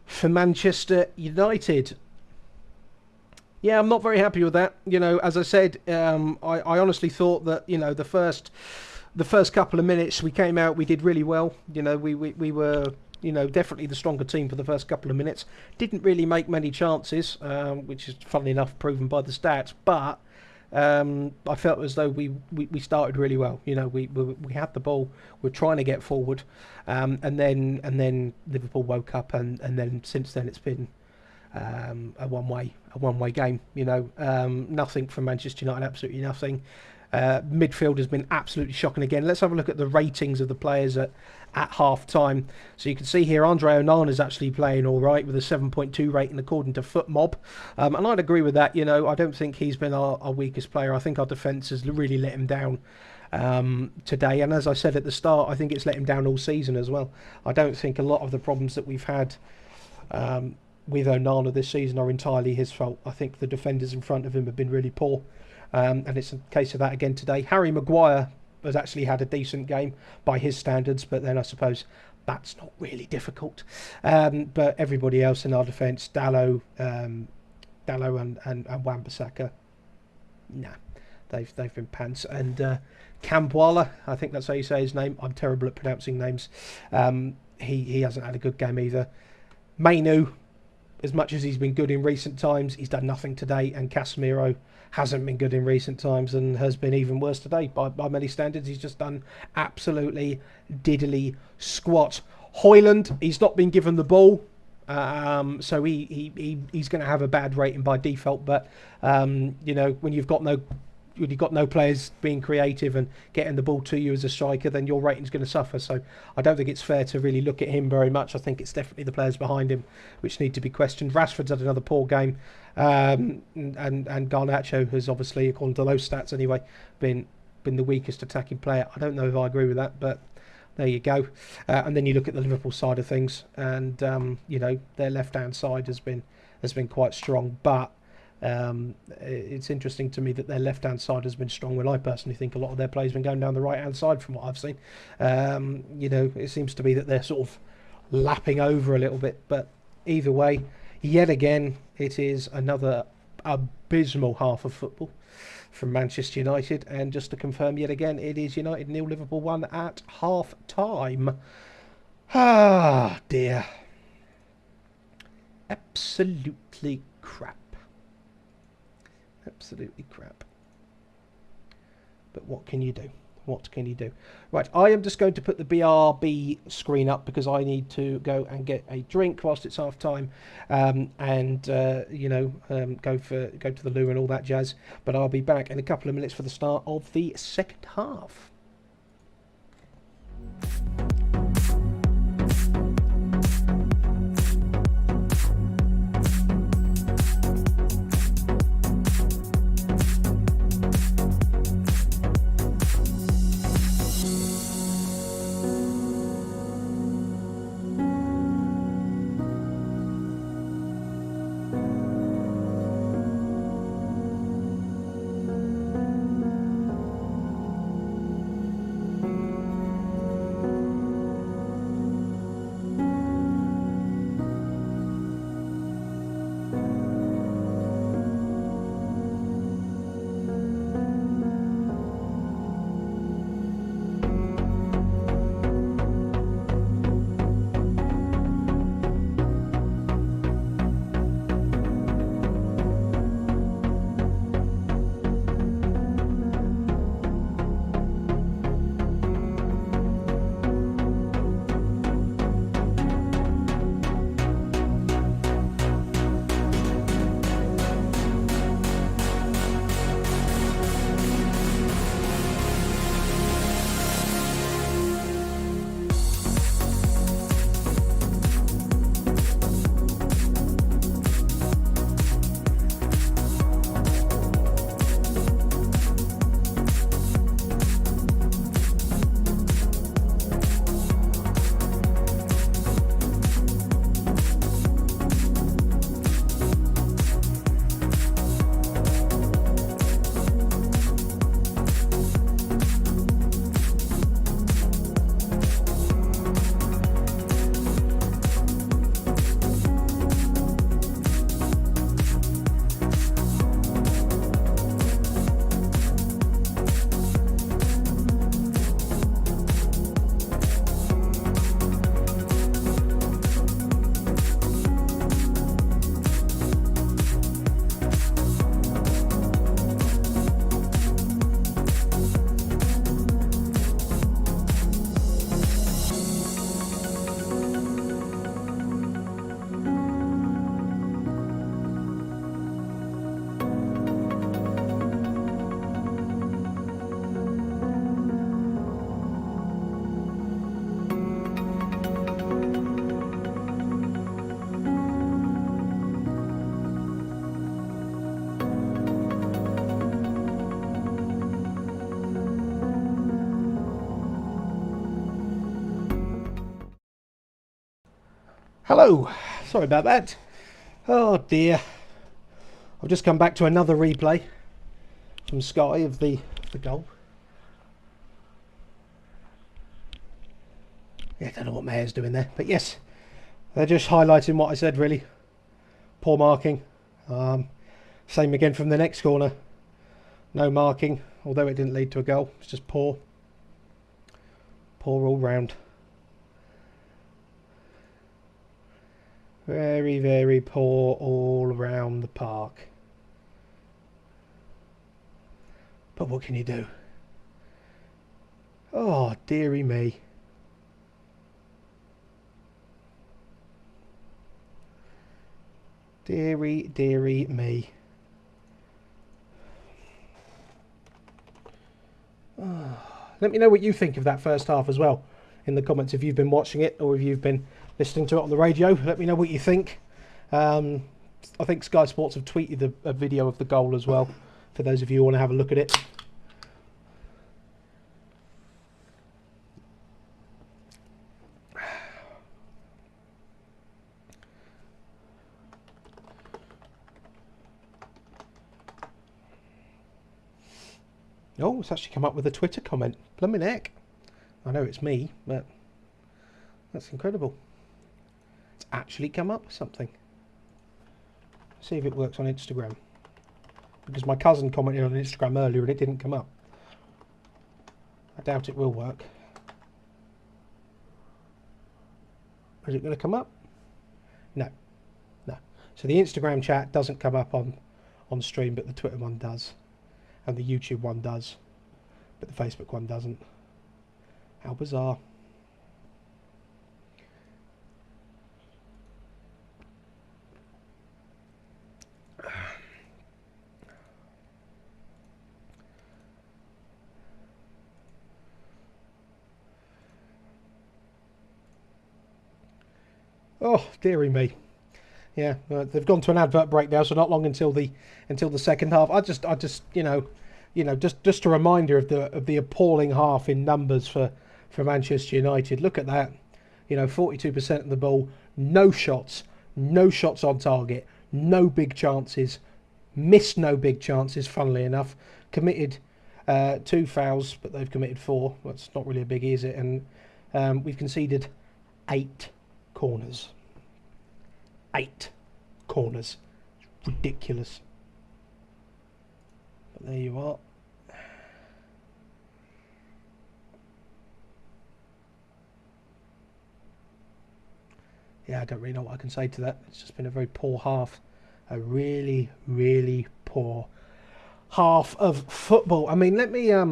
for Manchester United. Yeah, I'm not very happy with that. You know, as I said, I honestly thought that, you know, the first couple of minutes we came out, we did really well. You know, we were, you know, definitely the stronger team for the first couple of minutes. Didn't really make many chances, which is funnily enough proven by the stats, but I felt as though we started really well. You know, we had the ball, we're trying to get forward, and then Liverpool woke up, and then since then it's been a one way game. You know, nothing from Manchester United, absolutely nothing. Midfield has been absolutely shocking again. Let's have a look at the ratings of the players at half time. So you can see here Andre Onana is actually playing all right with a 7.2 rating according to FootMob, and I'd agree with that. You know, I don't think he's been our weakest player. I think our defence has really let him down today, and as I said at the start, I think it's let him down all season as well. I don't think a lot of the problems that we've had with Onana this season are entirely his fault. I think the defenders in front of him have been really poor. And it's a case of that again today. Harry Maguire has actually had a decent game by his standards, but then I suppose that's not really difficult. But everybody else in our defence, Dalot and Wan-Bissaka, nah, they've been pants. And Kambwala, I think that's how you say his name. I'm terrible at pronouncing names. He hasn't had a good game either. Mainu, as much as he's been good in recent times, he's done nothing today. And Casemiro hasn't been good in recent times and has been even worse today by many standards. He's just done absolutely diddly squat. Hoyland, he's not been given the ball, so he's going to have a bad rating by default. But you know, when you've got no you've got no players being creative and getting the ball to you as a striker, then your rating's going to suffer. So I don't think it's fair to really look at him very much. I think it's definitely the players behind him which need to be questioned. Rashford's had another poor game, and Garnacho has obviously, according to those stats anyway, been the weakest attacking player. I don't know if I agree with that, but there you go. And then you look at the Liverpool side of things, and you know, their left-hand side has been quite strong, but it's interesting to me that their left-hand side has been strong when I personally think a lot of their players have been going down the right-hand side from what I've seen. You know, it seems to be that they're sort of lapping over a little bit, but either way, yet again, it is another abysmal half of football from Manchester United. And just to confirm yet again, it is United 0, Liverpool 1 at half time. Ah dear, absolutely crap. Absolutely crap. But what can you do? What can you do? Right, I am just going to put the BRB screen up because I need to go and get a drink whilst it's half time, and you know, go to the loo and all that jazz. But I'll be back in a couple of minutes for the start of the second half. Hello, sorry about that. Oh dear, I've just come back to another replay from Sky of the goal. Yeah, I don't know what Mayer's doing there, but yes, they're just highlighting what I said really. Poor marking. Same again from the next corner. No marking, although it didn't lead to a goal. It's just poor. Poor all round. Very, very poor all around the park. But what can you do? Oh, dearie me. Dearie, dearie me. Let me know what you think of that first half as well in the comments, if you've been watching it or if you've been listening to it on the radio. Let me know what you think. I think Sky Sports have tweeted a video of the goal as well, for those of you who want to have a look at it. Oh, it's actually come up with a Twitter comment. Blimmin' heck. I know it's me, but that's incredible. It's actually come up with something. See if it works on Instagram. Because my cousin commented on Instagram earlier and it didn't come up. I doubt it will work. Is it going to come up? No. No. So the Instagram chat doesn't come up on stream, but the Twitter one does. And the YouTube one does, but the Facebook one doesn't. How bizarre. Oh, dearie me. Yeah, they've gone to an advert break now, so not long until the second half. I just just a reminder of the appalling half in numbers for Manchester United. Look at that. 42% of the ball, no shots on target, no big chances, missed no big chances, funnily enough. Committed 2 fouls, but they've committed 4. That's not really a biggie, is it? And we've conceded 8 corners. 8 corners. It's ridiculous. But there you are. Yeah, I don't really know what I can say to that. It's just been a very poor half. A really, really poor half of football. I mean, let me have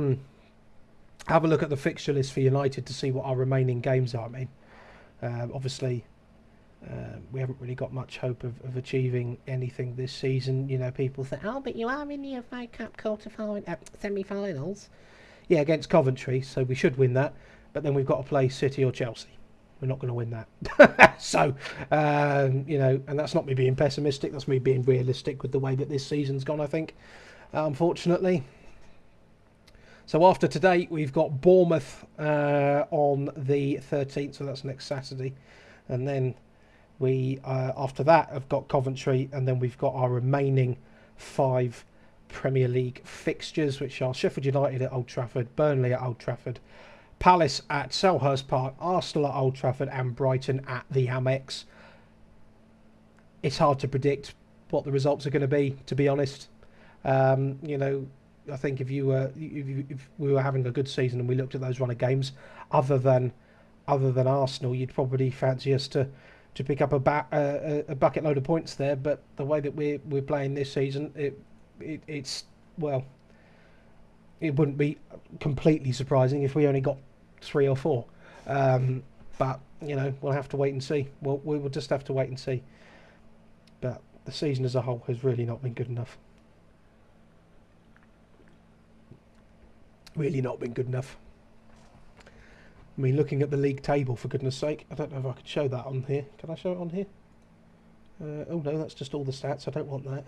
a look at the fixture list for United to see what our remaining games are. I mean, obviously, we haven't really got much hope of achieving anything this season. People think, oh, but you are in the FA Cup semi-finals. Yeah, against Coventry, so we should win that. But then we've got to play City or Chelsea. We're not going to win that. So, and that's not me being pessimistic. That's me being realistic with the way that this season's gone, I think, unfortunately. So after today, we've got Bournemouth on the 13th, so that's next Saturday. And then we, after that, have got Coventry, and then we've got our remaining 5 Premier League fixtures, which are Sheffield United at Old Trafford, Burnley at Old Trafford, Palace at Selhurst Park, Arsenal at Old Trafford, and Brighton at the Amex. It's hard to predict what the results are going to be, to be honest. I think if we were having a good season and we looked at those run of games, other than Arsenal, you'd probably fancy us to pick up a bucket load of points there. But the way that we're playing this season, it's well, it wouldn't be completely surprising if we only got 3 or 4. But we'll have to wait and see. We will just have to wait and see. But the season as a whole has really not been good enough. Really not been good enough. I mean, looking at the league table, for goodness sake, I don't know if I could show that on here. Can I show it on here? Oh no, that's just all the stats. I don't want that.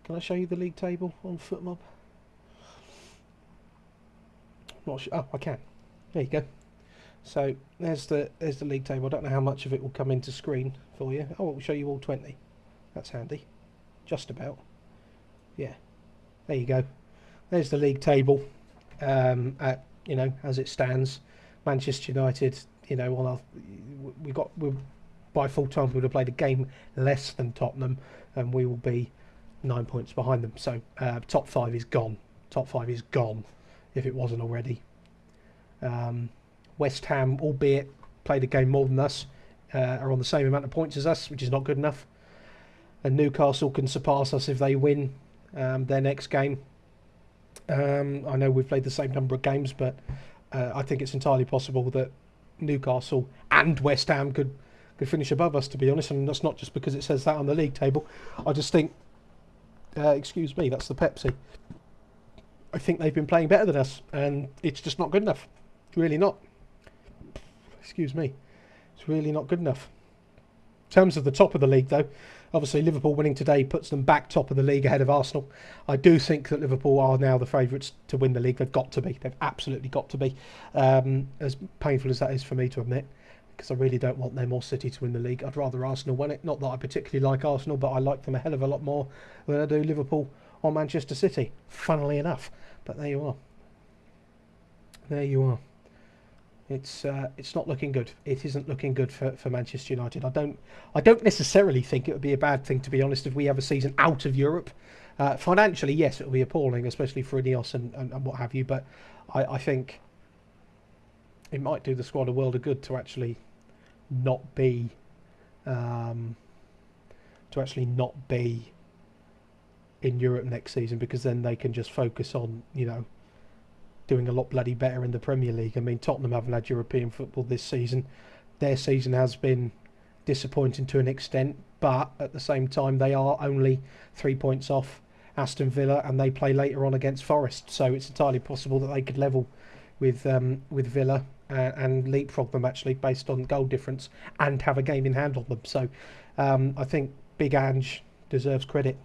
Can I show you the league table on FootMob? Not sure. Oh, I can. There you go. So there's the league table. I don't know how much of it will come into screen for you. Oh, it will show you all 20. That's handy. Just about. Yeah. There you go. There's the league table. As it stands. Manchester United, we're by full time we would have played a game less than Tottenham, and we will be 9 points behind them. So top 5 is gone. Top 5 is gone, if it wasn't already. West Ham, albeit played a game more than us, are on the same amount of points as us, which is not good enough. And Newcastle can surpass us if they win their next game. I know we've played the same number of games, but I think it's entirely possible that Newcastle and West Ham could finish above us, to be honest. And that's not just because it says that on the league table. I just think, excuse me, that's the Pepsi. I think they've been playing better than us, and it's just not good enough. It's really not. Excuse me. It's really not good enough. In terms of the top of the league, though, obviously Liverpool winning today puts them back top of the league ahead of Arsenal. I do think that Liverpool are now the favourites to win the league. They've got to be. They've absolutely got to be. As painful as that is for me to admit, because I really don't want them or City to win the league. I'd rather Arsenal win it. Not that I particularly like Arsenal, but I like them a hell of a lot more than I do Liverpool or Manchester City, funnily enough. But there you are. There you are. It's not looking good. It isn't looking good for Manchester United. I don't necessarily think it would be a bad thing, to be honest, if we have a season out of Europe. Financially, yes, it will be appalling, especially for Ineos and what have you. But I think it might do the squad a world of good to actually not be in Europe next season, because then they can just focus on, you know, doing a lot bloody better in the Premier League. I mean, Tottenham haven't had European football this season. Their season has been disappointing to an extent, but at the same time they are only 3 points off Aston Villa, and they play later on against Forest, so it's entirely possible that they could level with Villa and leapfrog them, actually, based on goal difference, and have a game in hand on them. So I think Big Ange deserves credit.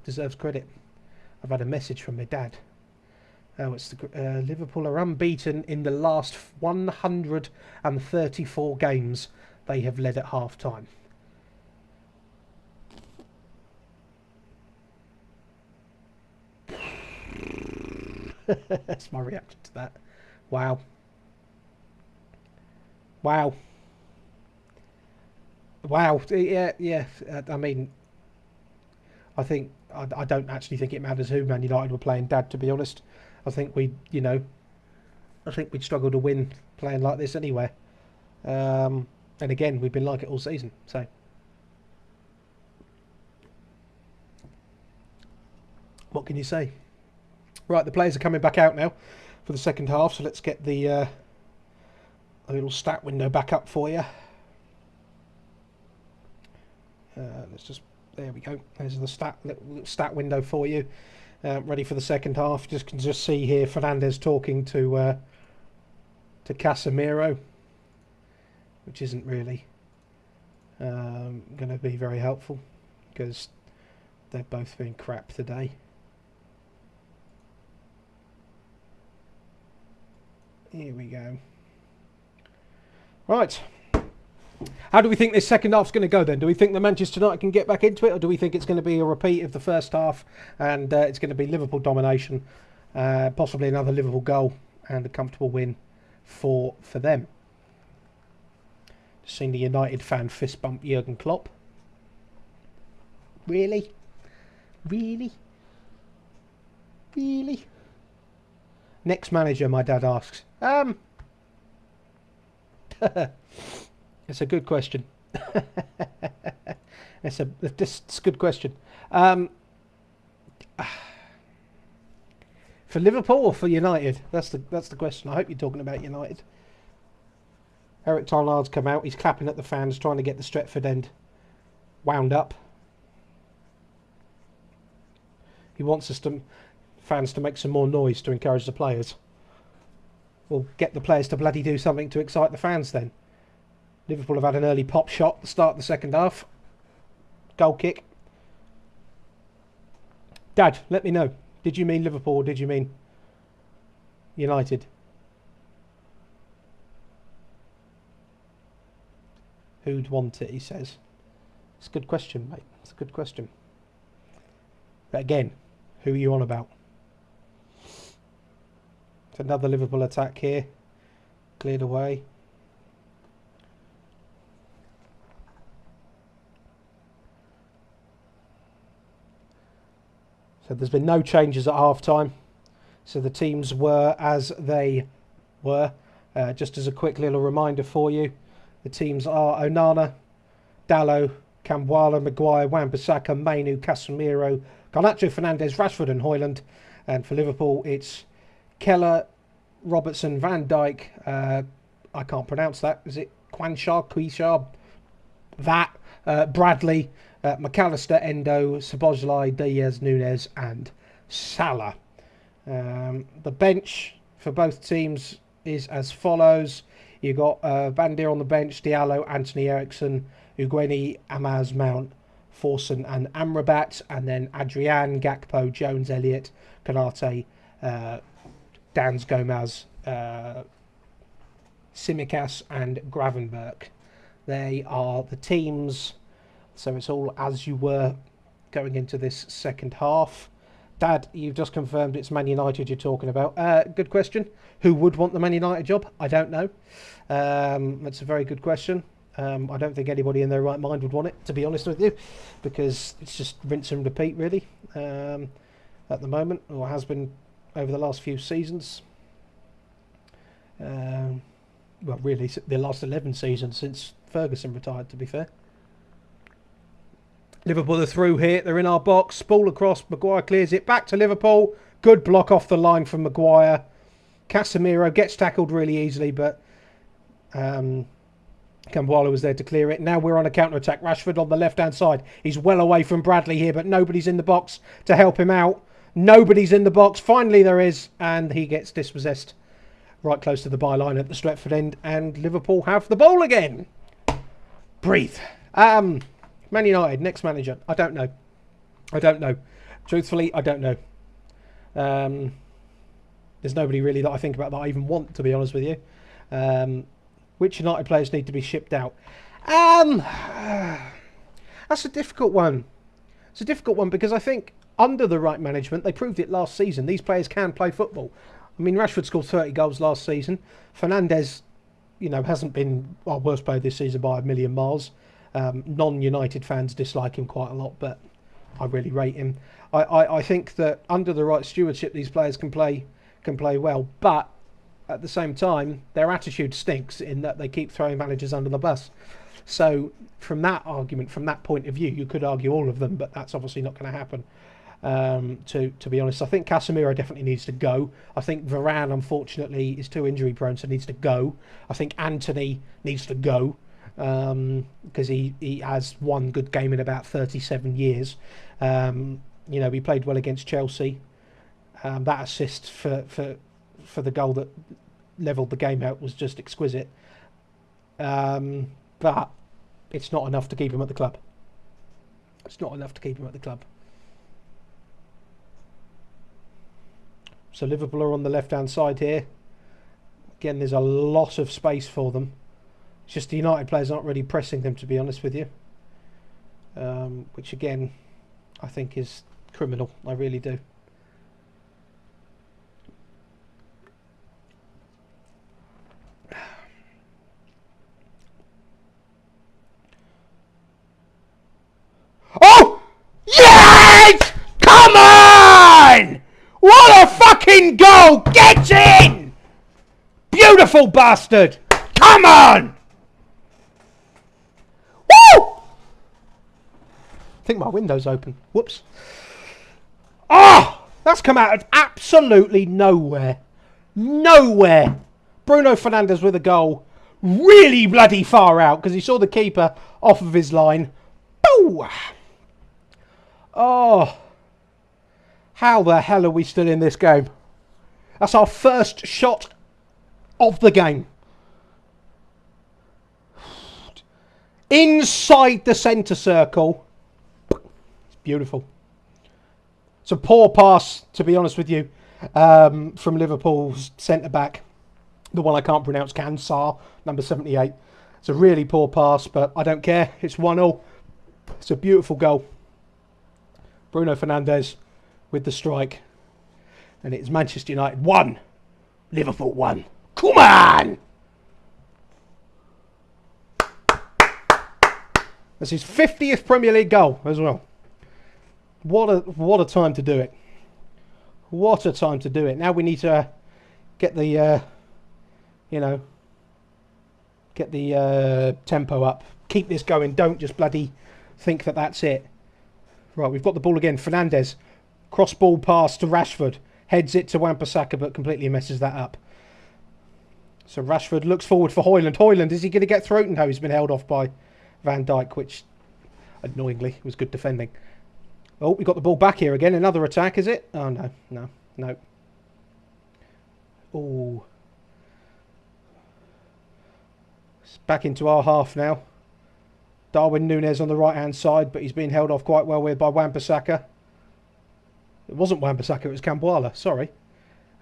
I've had a message from my dad. Oh, it's the Liverpool are unbeaten in the last 134 games they have led at half time. That's my reaction to that. Wow. Wow. Wow. Yeah. I mean, I don't actually think it matters who Man United were playing, Dad, to be honest. I think we'd struggle to win playing like this anywhere. And again, we've been like it all season. So what can you say? Right, the players are coming back out now for the second half. So let's get the little stat window back up for you. There we go. There's the stat window for you. Ready for the second half. Can just see here Fernandes talking to Casemiro, which isn't really going to be very helpful, because they've both been crap today. Here we go. Right. How do we think this second half's going to go then? Do we think that Manchester United can get back into it, or do we think it's going to be a repeat of the first half and it's going to be Liverpool domination, possibly another Liverpool goal and a comfortable win for them? Just seen the United fan fist bump Jurgen Klopp. Really? Next manager, my dad asks. It's a good question. It's a good question. For Liverpool or for United? That's the question. I hope you're talking about United. Eric Ten Hag's come out. He's clapping at the fans, trying to get the Stretford end wound up. He wants fans to make some more noise to encourage the players. Well, get the players to bloody do something to excite the fans then. Liverpool have had an early pop shot at the start of the second half. Goal kick. Dad, let me know. Did you mean Liverpool or did you mean United? Who'd want it, he says. It's a good question, mate. It's a good question. But again, who are you on about? It's another Liverpool attack here. Cleared away. So there's been no changes at half-time. So the teams were as they were. Just as a quick little reminder for you, the teams are Onana, Dalot, Kambwala, Maguire, Wan-Bissaka, Mainu, Casemiro, Garnacho, Fernandes, Rashford and Højlund. And for Liverpool, it's Keller, Robertson, Van Dijk, I can't pronounce that. Is it Quanshaw? That, Bradley, McAllister, Endo, Szoboszlai, Diaz, Nunes and Salah. The bench for both teams is as follows. You got Bandir on the bench, Diallo, Anthony Eriksson, Ugueni, Amaz, Mount, Forson and Amrabat, and then Adrian, Gakpo, Jones, Elliott, Kanate, Dans Gomez, Simicas and Gravenberg. They are the teams, so it's all as you were going into this second half. Dad, you've just confirmed it's Man United you're talking about. Good question. Who would want the Man United job? I don't know. That's a very good question. I don't think anybody in their right mind would want it, to be honest with you, because it's just rinse and repeat, really, at the moment, or has been over the last few seasons. Well, really, the last 11 seasons since Ferguson retired, to be fair. Liverpool are through here. They're in our box. Ball across. Maguire clears it. Back to Liverpool. Good block off the line from Maguire. Casemiro gets tackled really easily, but Kambwala was there to clear it. Now we're on a counter-attack. Rashford on the left-hand side. He's well away from Bradley here, but nobody's in the box to help him out. Nobody's in the box. Finally there is, and he gets dispossessed right close to the byline at the Stretford end, and Liverpool have the ball again. Breathe. Man United, next manager. I don't know. I don't know. Truthfully, I don't know. There's nobody really that I think about that I even want, to be honest with you. Which United players need to be shipped out? That's a difficult one. It's a difficult one because I think under the right management, they proved it last season, these players can play football. I mean, Rashford scored 30 goals last season. Fernandes, you know, hasn't been our worst player this season by a million miles. Non-United fans dislike him quite a lot, but I really rate him. I think that under the right stewardship, these players can play well, but at the same time, their attitude stinks in that they keep throwing managers under the bus. So from that argument, from that point of view, you could argue all of them, but that's obviously not going to happen. To be honest, I think Casemiro definitely needs to go. I think Varane, unfortunately, is too injury prone, so needs to go. I think Anthony needs to go because he has one good game in about 37 years. You know, he played well against Chelsea. That assist for the goal that levelled the game out was just exquisite. But it's not enough to keep him at the club. It's not enough to keep him at the club. So Liverpool are on the left-hand side here. Again, there's a lot of space for them. It's just the United players aren't really pressing them, to be honest with you. Which, again, I think is criminal. I really do. Oh! Yes! Come on! What a fucking goal! Get in! Beautiful bastard! Come on! Woo! I think my window's open. Whoops. Oh! That's come out of absolutely nowhere. Nowhere. Bruno Fernandes with a goal. Really bloody far out because he saw the keeper off of his line. Boo! Oh. How the hell are we still in this game? That's our first shot of the game. Inside the centre circle. It's beautiful. It's a poor pass, to be honest with you, from Liverpool's centre-back. The one I can't pronounce, Kansar, number 78. It's a really poor pass, but I don't care. It's 1-0. It's a beautiful goal. Bruno Fernandes with the strike. And it's Manchester United 1. Liverpool 1. Come on! That's his 50th Premier League goal as well. What a time to do it. What a time to do it. Now we need to get the get the tempo up. Keep this going. Don't just bloody think that that's it. Right, we've got the ball again. Fernandes. Cross ball pass to Rashford. Heads it to Wan-Bissaka, but completely messes that up. So Rashford looks forward for Højlund. Højlund, is he going to get through? No, he's been held off by Van Dijk, which, annoyingly, was good defending. Oh, we got the ball back here again. Another attack, is it? Oh, no. Oh. It's back into our half now. Darwin Núñez on the right-hand side, but he's been held off quite well with by Wan-Bissaka. It wasn't Wan-Bissaka, it was Cambuala, sorry.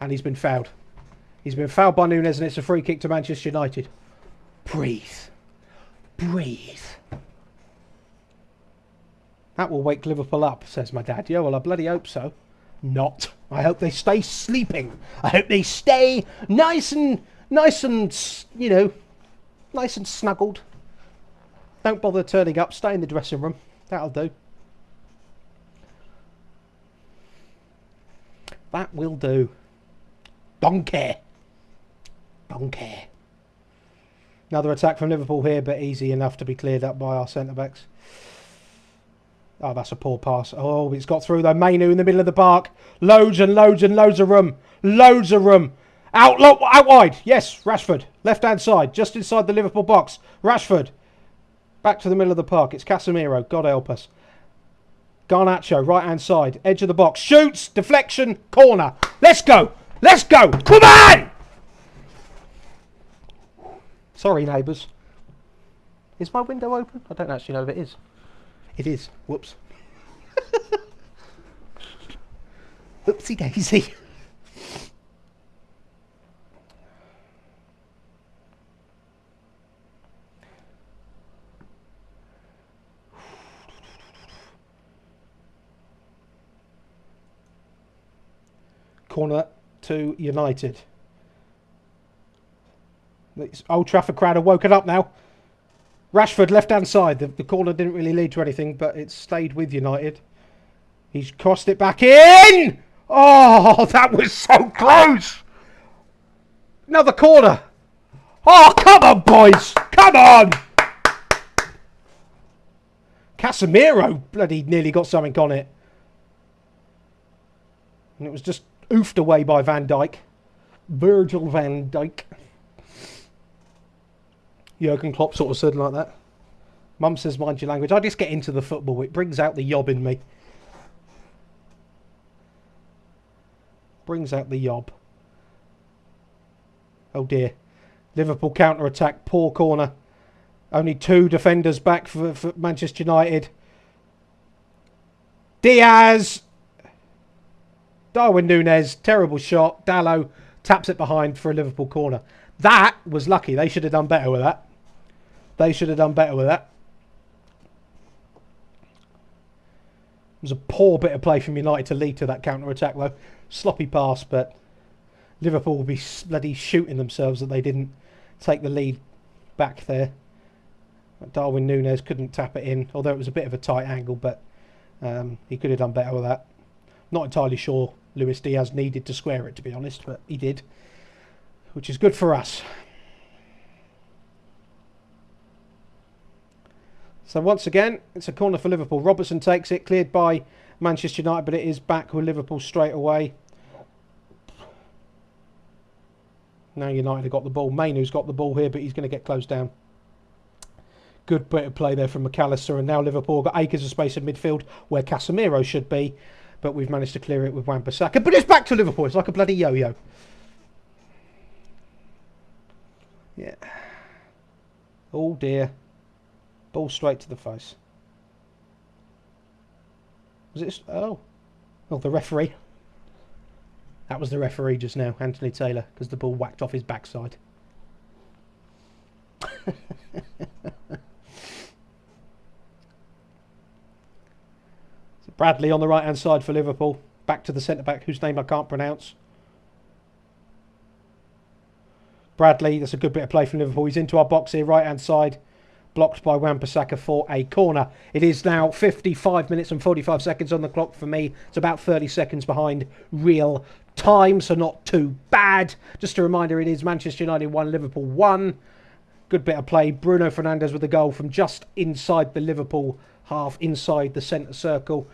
And he's been fouled. He's been fouled by Núñez, and it's a free kick to Manchester United. Breathe. Breathe. That will wake Liverpool up, says my dad. Yeah, well, I bloody hope so. Not. I hope they stay sleeping. I hope they stay nice and, you know, nice and snuggled. Don't bother turning up. Stay in the dressing room. That'll do. That will do. Don't care. Don't care. Another attack from Liverpool here, but easy enough to be cleared up by our centre-backs. Oh, that's a poor pass. Oh, it's got through though. Mainu in the middle of the park. Loads and loads and loads of room. Loads of room. Out wide. Yes, Rashford. Left-hand side. Just inside the Liverpool box. Rashford. Back to the middle of the park. It's Casemiro. God help us. Garnacho, right-hand side. Edge of the box. Shoots. Deflection. Corner. Let's go. Let's go. Come on! Sorry, neighbours. Is my window open? I don't actually know if it is. It is. Whoops. Oopsie daisy. Corner to United. This Old Trafford crowd have woken up now. Rashford, left-hand side. The corner didn't really lead to anything, but it stayed with United. He's crossed it back in! Oh, that was so close! Another corner. Oh, come on, boys! Come on! Casemiro bloody nearly got something on it. And it was just oofed away by Van Dijk. Virgil van Dijk. Jurgen Klopp sort of said like that. Mum says mind your language. I just get into the football. It brings out the yob in me. Brings out the yob. Oh dear. Liverpool counter-attack. Poor corner. Only 2 defenders back for Manchester United. Diaz. Darwin Núñez. Terrible shot. Dalot taps it behind for a Liverpool corner. That was lucky. They should have done better with that. They should have done better with that. It was a poor bit of play from United to lead to that counter-attack though. Sloppy pass, but Liverpool will be bloody shooting themselves that they didn't take the lead back there. Darwin Núñez couldn't tap it in, although it was a bit of a tight angle, but he could have done better with that. Not entirely sure Luis Diaz needed to square it, to be honest, but he did, which is good for us. So once again, it's a corner for Liverpool. Robertson takes it, cleared by Manchester United, but it is back with Liverpool straight away. Now United have got the ball. Mainu's got the ball here, but he's going to get closed down. Good bit of play there from McAllister, and now Liverpool got acres of space in midfield where Casemiro should be, but we've managed to clear it with Wan-Bissaka. But it's back to Liverpool. It's like a bloody yo-yo. Yeah. Oh dear. Ball straight to the face. Was it? Oh, the referee. That was the referee just now, Anthony Taylor, because the ball whacked off his backside. So Bradley on the right-hand side for Liverpool. Back to the centre-back, whose name I can't pronounce. Bradley, that's a good bit of play from Liverpool. He's into our box here, right-hand side. Blocked by Wan-Bissaka for a corner. It is now 55 minutes and 45 seconds on the clock for me. It's about 30 seconds behind real time, so not too bad. Just a reminder, it is Manchester United 1, Liverpool 1. Good bit of play. Bruno Fernandes with a goal from just inside the Liverpool half, inside the centre circle.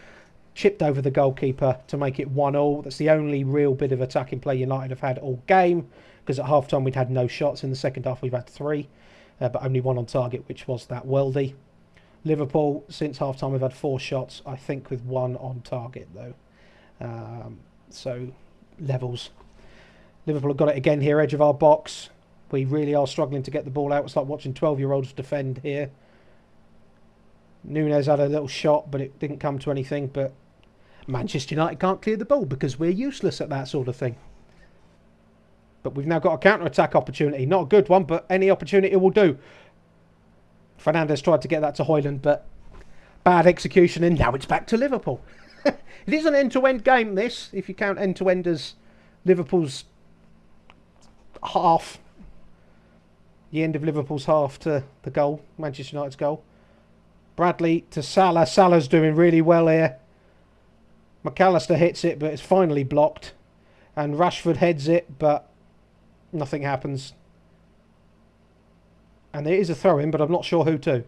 Chipped over the goalkeeper to make it 1-1. That's the only real bit of attacking play United have had all game, because at half-time we'd had no shots. In the second half we've had 3. But only 1 on target, which was that worldie. Liverpool, since half-time, we've had 4 shots, I think, with 1 on target, though. So, levels. Liverpool have got it again here, edge of our box. We really are struggling to get the ball out. It's like watching 12-year-olds defend here. Nunes had a little shot, but it didn't come to anything. But Manchester United can't clear the ball because we're useless at that sort of thing. But we've now got a counter-attack opportunity. Not a good one, but any opportunity will do. Fernandes tried to get that to Højlund, but bad execution, and now it's back to Liverpool. It is an end-to-end game, this, if you count end-to-end as Liverpool's half. The end of Liverpool's half to the goal, Manchester United's goal. Bradley to Salah. Salah's doing really well here. McAllister hits it, but it's finally blocked. And Rashford heads it, but nothing happens. And there is a throw-in, but I'm not sure who to.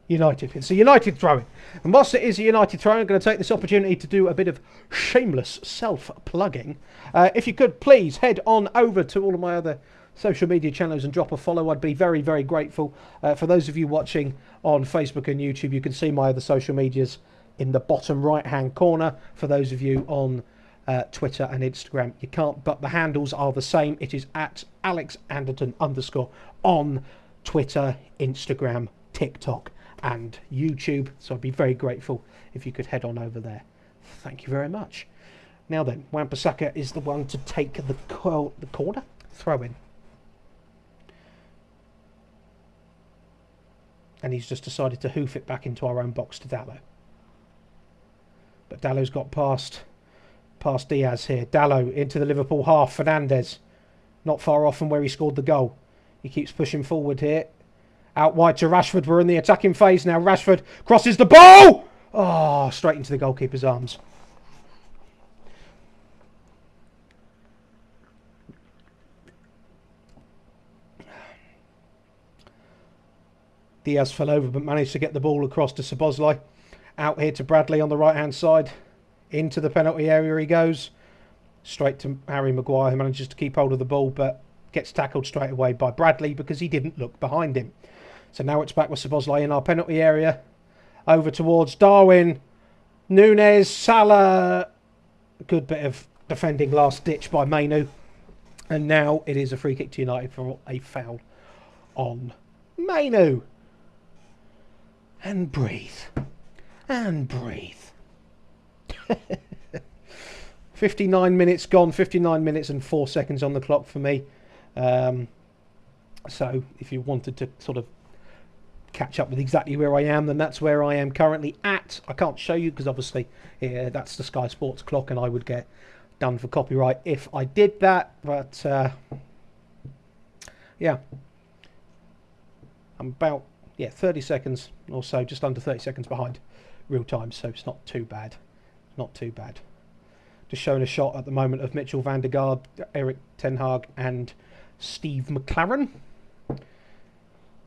United. It's a United throw-in. And whilst it is a United throw-in, I'm going to take this opportunity to do a bit of shameless self-plugging. If you could please head on over to all of my other social media channels and drop a follow. I'd be very, very grateful. For those of you watching on Facebook and YouTube, you can see my other social medias in the bottom right-hand corner. For those of you on Twitter and Instagram, you can't, but the handles are the same. It is at @AlexAnderton_ on Twitter, Instagram, TikTok and YouTube. So I'd be very grateful if you could head on over there. Thank you very much. Now then, Wan-Bissaka is the one to take the corner throw-in. And he's just decided to hoof it back into our own box to Dalot. But Dallow's got past Diaz here. Dalot into the Liverpool half. Fernandes not far off from where he scored the goal. He keeps pushing forward here. Out wide to Rashford. We're in the attacking phase now. Rashford crosses the ball. Oh, straight into the goalkeeper's arms. Diaz fell over but managed to get the ball across to Szoboszlai. Out here to Bradley on the right-hand side. Into the penalty area he goes. Straight to Harry Maguire, who manages to keep hold of the ball but gets tackled straight away by Bradley because he didn't look behind him. So now it's back with Szoboszlai in our penalty area. Over towards Darwin. Nunes, Salah. A good bit of defending last ditch by Mainu. And now it is a free kick to United for a foul on Mainu. And breathe. And breathe. 59 minutes gone. 59 minutes and 4 seconds on the clock for me. So if you wanted to sort of catch up with exactly where I am, then that's where I am currently at. I can't show you because obviously that's the Sky Sports clock and I would get done for copyright if I did that. But yeah, I'm about 30 seconds or so, just under 30 seconds behind real time, so it's not too bad. Not too bad. Just showing a shot at the moment of Mitchell van der Gaard, Erik ten Hag and Steve McLaren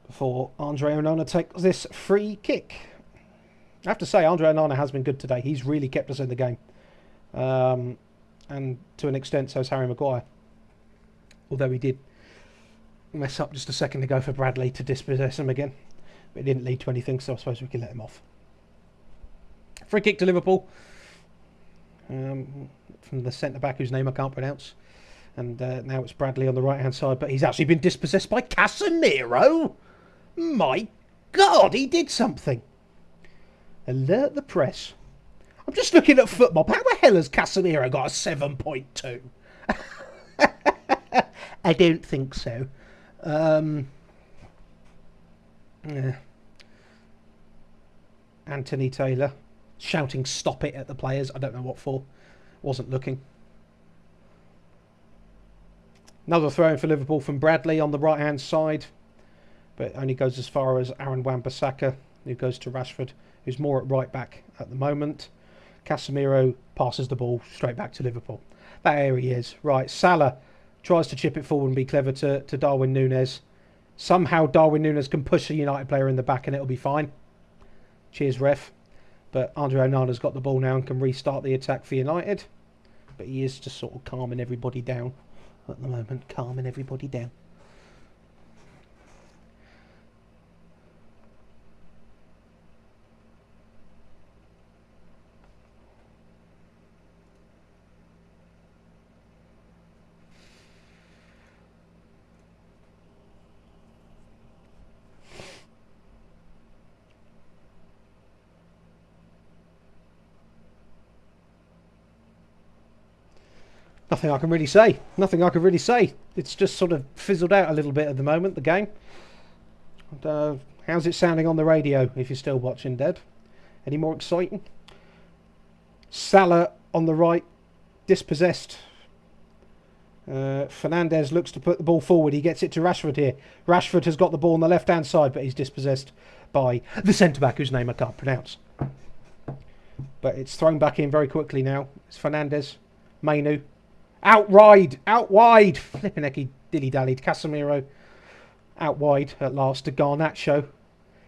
before Andre Onana takes this free kick. I have to say, Andre Onana has been good today. He's really kept us in the game. And to an extent, so has Harry Maguire. Although he did mess up just a second ago for Bradley to dispossess him again. But it didn't lead to anything, so I suppose we can let him off. Free kick to Liverpool. From the centre-back whose name I can't pronounce. And now it's Bradley on the right-hand side, but he's actually been dispossessed by Casemiro. My God, he did something. Alert the press. I'm just looking at football. How the hell has Casemiro got a 7.2? I don't think so. Yeah. Anthony Taylor shouting "stop it" at the players. I don't know what for. Wasn't looking. Another throw in for Liverpool from Bradley on the right hand side, but it only goes as far as Aaron Wan-Bissaka, who goes to Rashford, who's more at right back at the moment. Casemiro passes the ball straight back to Liverpool. There he is. Right, Salah tries to chip it forward and be clever to Darwin Núñez. Somehow Darwin Núñez can push a United player in the back and it'll be fine. Cheers, ref. But Andre Onana's got the ball now and can restart the attack for United. But he is just sort of calming everybody down at the moment. Calming everybody down. Nothing I can really say. Nothing I can really say. It's just sort of fizzled out a little bit at the moment, the game. And, how's it sounding on the radio, if you're still watching, Dad? Any more exciting? Salah on the right, dispossessed. Fernandez looks to put the ball forward. He gets it to Rashford here. Rashford has got the ball on the left-hand side, but he's dispossessed by the centre-back, whose name I can't pronounce. But it's thrown back in very quickly now. It's Fernandez. Mainu. Out wide. Flipping heck, he dilly-dallied. Casemiro out wide at last to Garnacho.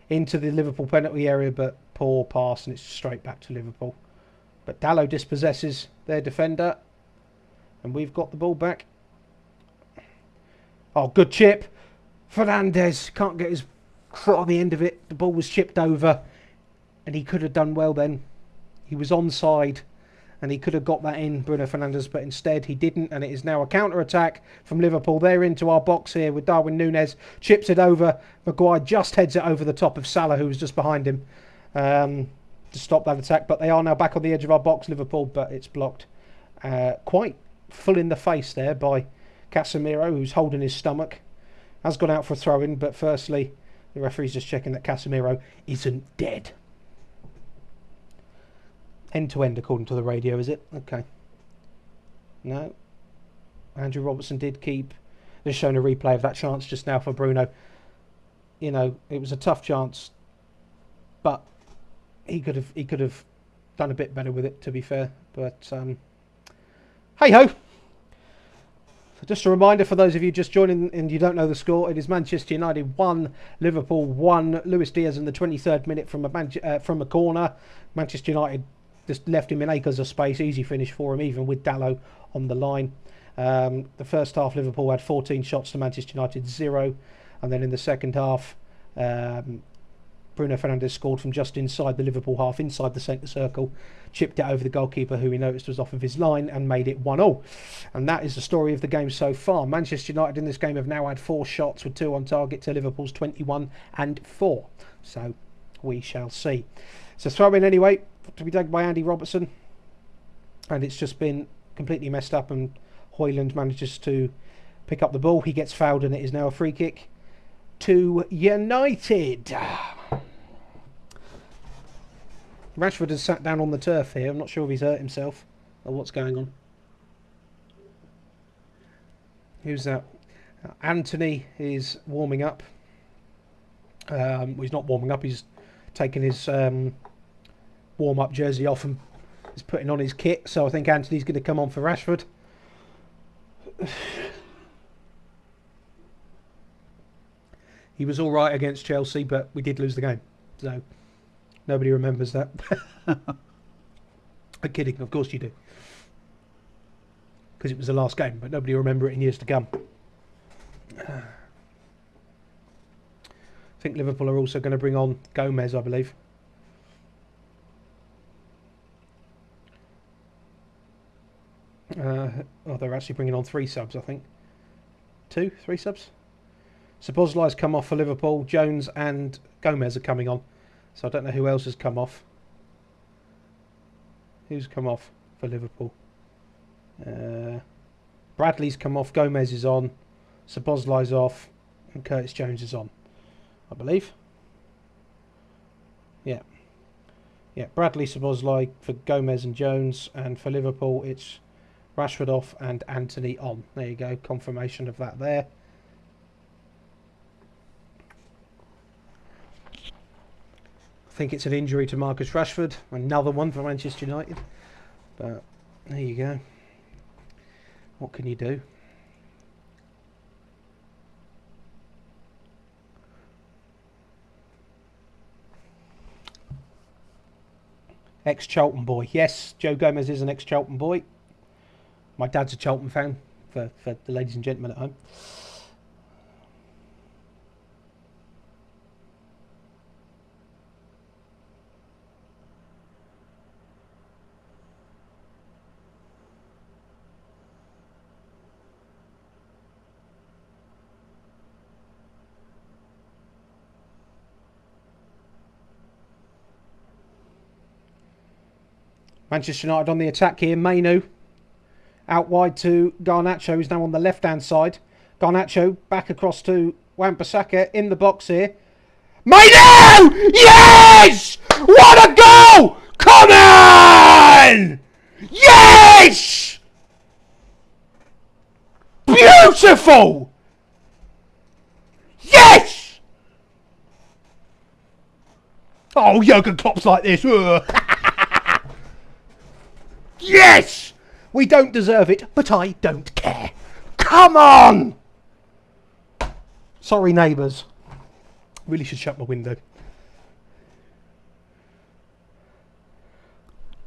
Into the Liverpool penalty area, but poor pass, and it's straight back to Liverpool. But Dalot dispossesses their defender. And we've got the ball back. Oh, good chip. Fernandez can't get his foot on the end of it. The ball was chipped over. And he could have done well then. He was onside. And he could have got that in, Bruno Fernandes. But instead he didn't. And it is now a counter-attack from Liverpool. They're into our box here with Darwin Núñez. Chips it over. Maguire just heads it over the top of Salah, who was just behind him. To stop that attack. But they are now back on the edge of our box, Liverpool. But it's blocked. Quite full in the face there by Casemiro, who's holding his stomach. Has gone out for a throw-in, but firstly the referee's just checking that Casemiro isn't dead. End to end according to the radio, is it? Okay. No. Andrew Robertson did keep. They're showing a replay of that chance just now for Bruno. You know, it was a tough chance, but he could have done a bit better with it, to be fair. But hey ho! Just a reminder for those of you just joining and you don't know the score, it is Manchester United 1, Liverpool 1. Luis Diaz in the 23rd minute from a corner. Manchester United just left him in acres of space. Easy finish for him, even with Dalot on the line. The first half, Liverpool had 14 shots to Manchester United 0. And then in the second half, Bruno Fernandes scored from just inside the Liverpool half, inside the centre circle, chipped it over the goalkeeper, who he noticed was off of his line, and made it 1-0. And that is the story of the game so far. Manchester United in this game have now had 4 shots with 2 on target to Liverpool's 21 and 4. So we shall see. So throw in anyway, to be taken by Andy Robertson. And it's just been completely messed up, and Højlund manages to pick up the ball. He gets fouled, and it is now a free kick to United. Rashford has sat down on the turf here. I'm not sure if he's hurt himself or what's going on. Who's that? Anthony is warming up. Well, he's not warming up. He's taking his warm-up jersey off and is putting on his kit. So I think Anthony's going to come on for Rashford. He was all right against Chelsea, but we did lose the game. So nobody remembers that. I'm kidding, of course you do. Because it was the last game, but nobody will remember it in years to come. I think Liverpool are also going to bring on Gomez, I believe. They're actually bringing on 3 subs, I think. 3 subs? Szoboszlai's come off for Liverpool. Jones and Gomez are coming on. So I don't know who else has come off. Who's come off for Liverpool? Bradley's come off. Gomez is on. Szoboszlai's off. And Curtis Jones is on, I believe. Yeah. Yeah, Bradley, Szoboszlai for Gomez and Jones. And for Liverpool, it's Rashford off and Anthony on. There you go. Confirmation of that there. I think it's an injury to Marcus Rashford. Another one for Manchester United. But there you go. What can you do? Ex-Charlton boy. Yes, Joe Gomez is an ex-Charlton boy. My dad's a Charlton fan, for the ladies and gentlemen at home. Manchester United on the attack here. Mainu. Out wide to Garnacho, who's now on the left-hand side. Garnacho back across to Wan-Bissaka in the box here. Mainu! Yes! What a goal! Come on! Yes! Beautiful! Yes! Oh, Jurgen Klopp's like this. Yes! We don't deserve it, but I don't care. Come on! Sorry, neighbours. Really should shut my window.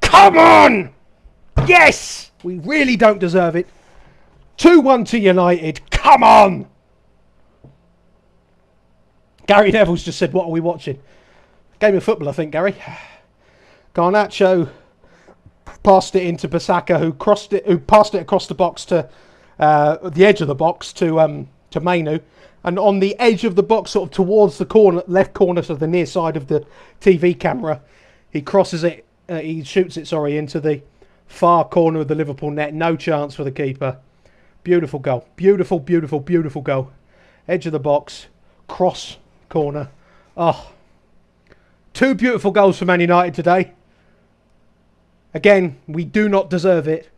Come on! Yes! We really don't deserve it. 2-1 to United. Come on! Gary Neville's just said, what are we watching? Game of football, I think, Gary. Garnacho passed it into Bissaka, who passed it across the box to the edge of the box to Mainu, and on the edge of the box, sort of towards the corner, left corner, to the near side of the TV camera, he crosses it. He shoots it, into the far corner of the Liverpool net. No chance for the keeper. Beautiful goal. Beautiful, beautiful, beautiful goal. Edge of the box, cross corner. Oh, 2 beautiful goals for Man United today. Again, we do not deserve it,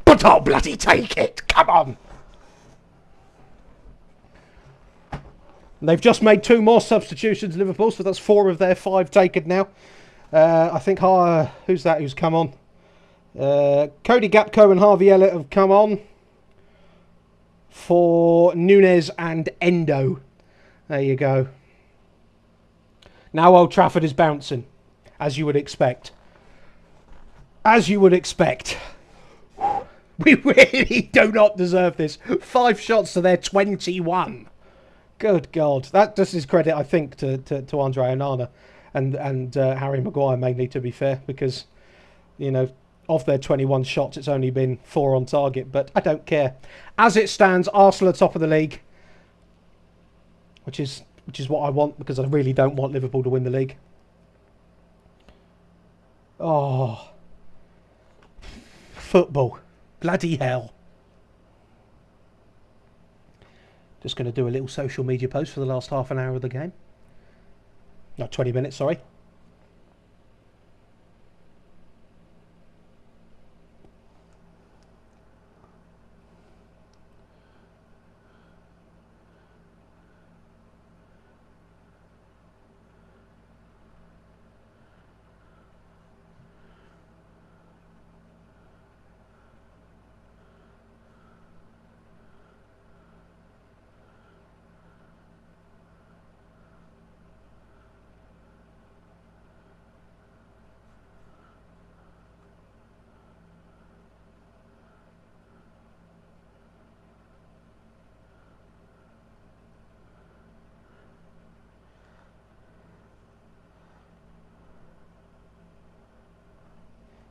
but I'll bloody take it. Come on. And they've just made 2 more substitutions, Liverpool, so that's 4 of their 5 taken now. I think, who's that who's come on? Cody Gakpo and Harvey Elliott have come on for Nunes and Endo. There you go. Now Old Trafford is bouncing, as you would expect. As you would expect. We really do not deserve this. 5 shots to their 21. Good God. That does his credit, I think, to Andre Onana and Harry Maguire, mainly, to be fair, because, you know, of their 21 shots, it's only been 4 on target, but I don't care. As it stands, Arsenal are top of the league, which is what I want, because I really don't want Liverpool to win the league. Oh, football. Bloody hell. Just going to do a little social media post for the last half an hour of the game. Not 20 minutes, sorry.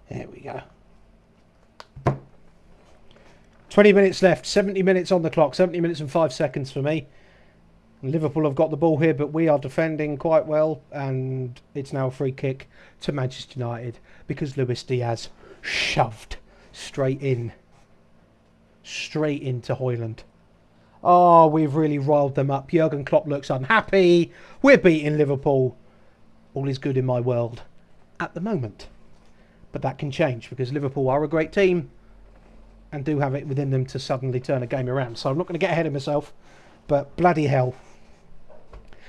There we go. 20 minutes left. 70 minutes on the clock. 70 minutes and 5 seconds for me. Liverpool have got the ball here, but we are defending quite well. And it's now a free kick to Manchester United because Luis Diaz shoved straight in. Straight into Højlund. Oh, we've really riled them up. Jurgen Klopp looks unhappy. We're beating Liverpool. All is good in my world at the moment. But that can change because Liverpool are a great team and do have it within them to suddenly turn a game around. So I'm not going to get ahead of myself, but bloody hell.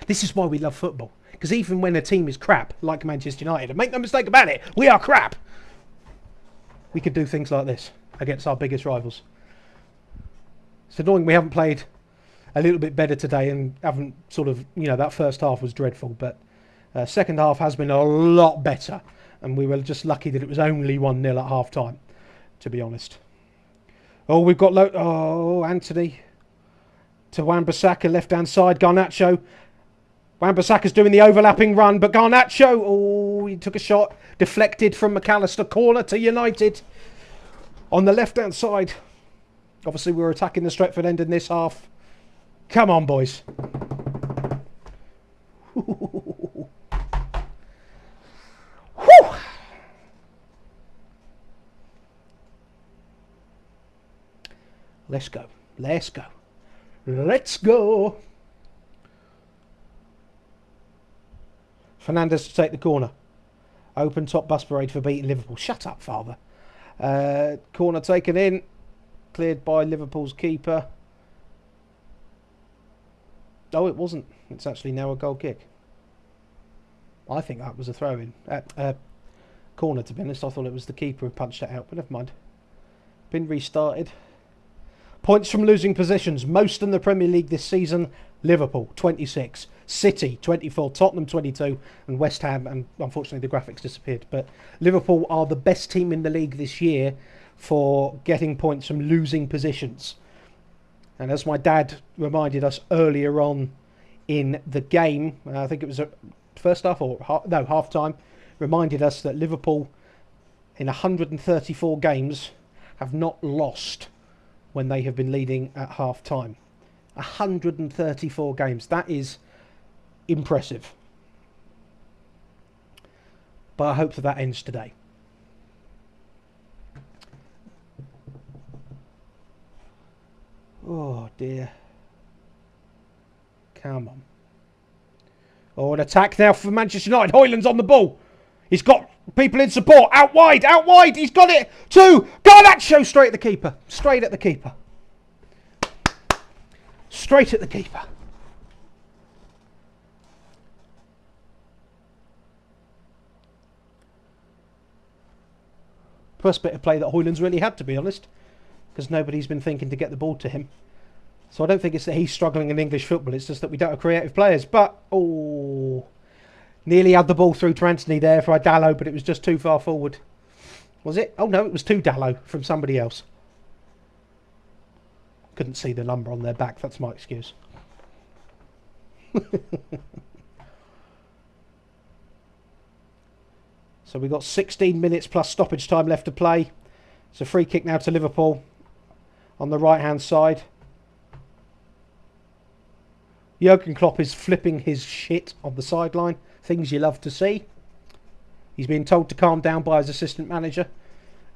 This is why we love football. Because even when a team is crap, like Manchester United, and make no mistake about it, we are crap. We could do things like this against our biggest rivals. It's annoying we haven't played a little bit better today and haven't sort of, you know, that first half was dreadful, but second half has been a lot better. And we were just lucky that it was only 1-0 at half-time, to be honest. Oh, we've got... Anthony to Wan-Bissaka, left-hand side. Garnacho. Wan-Bissaka's doing the overlapping run, but Garnacho... Oh, he took a shot. Deflected from McAllister. Corner to United. On the left-hand side. Obviously, we were attacking the Stretford end in this half. Come on, boys. Let's go. Let's go. Let's go. Fernandes to take the corner. Open top bus parade for beating Liverpool. Shut up, father. Corner taken in. Cleared by Liverpool's keeper. Oh, it wasn't. It's actually now a goal kick. I think that was a throw-in. Corner, to be honest. I thought it was the keeper who punched it out, but never mind. Been restarted. Points from losing positions. Most in the Premier League this season. Liverpool, 26. City, 24. Tottenham, 22. And West Ham, and unfortunately the graphics disappeared. But Liverpool are the best team in the league this year for getting points from losing positions. And as my dad reminded us earlier on in the game, I think it was first half or half time, reminded us that Liverpool in 134 games have not lost when they have been leading at half time. 134 games. That is impressive. But I hope that ends today. Oh dear. Come on. Oh, an attack now for Manchester United. Højlund's on the ball. He's got people in support. Out wide, out wide. He's got it. Garnacho straight at the keeper. Straight at the keeper. Straight at the keeper. First bit of play that Højlund's really had, to be honest, because nobody's been thinking to get the ball to him. So I don't think it's that he's struggling in English football. It's just that we don't have creative players. But, oh, nearly had the ball through to Anthony there for Dallo, but it was just too far forward. Was it? Oh, no, it was to Dallo from somebody else. Couldn't see the number on their back. That's my excuse. So we've got 16 minutes plus stoppage time left to play. It's a free kick now to Liverpool on the right-hand side. Jurgen Klopp is flipping his shit on the sideline. Things you love to see. He's being told to calm down by his assistant manager.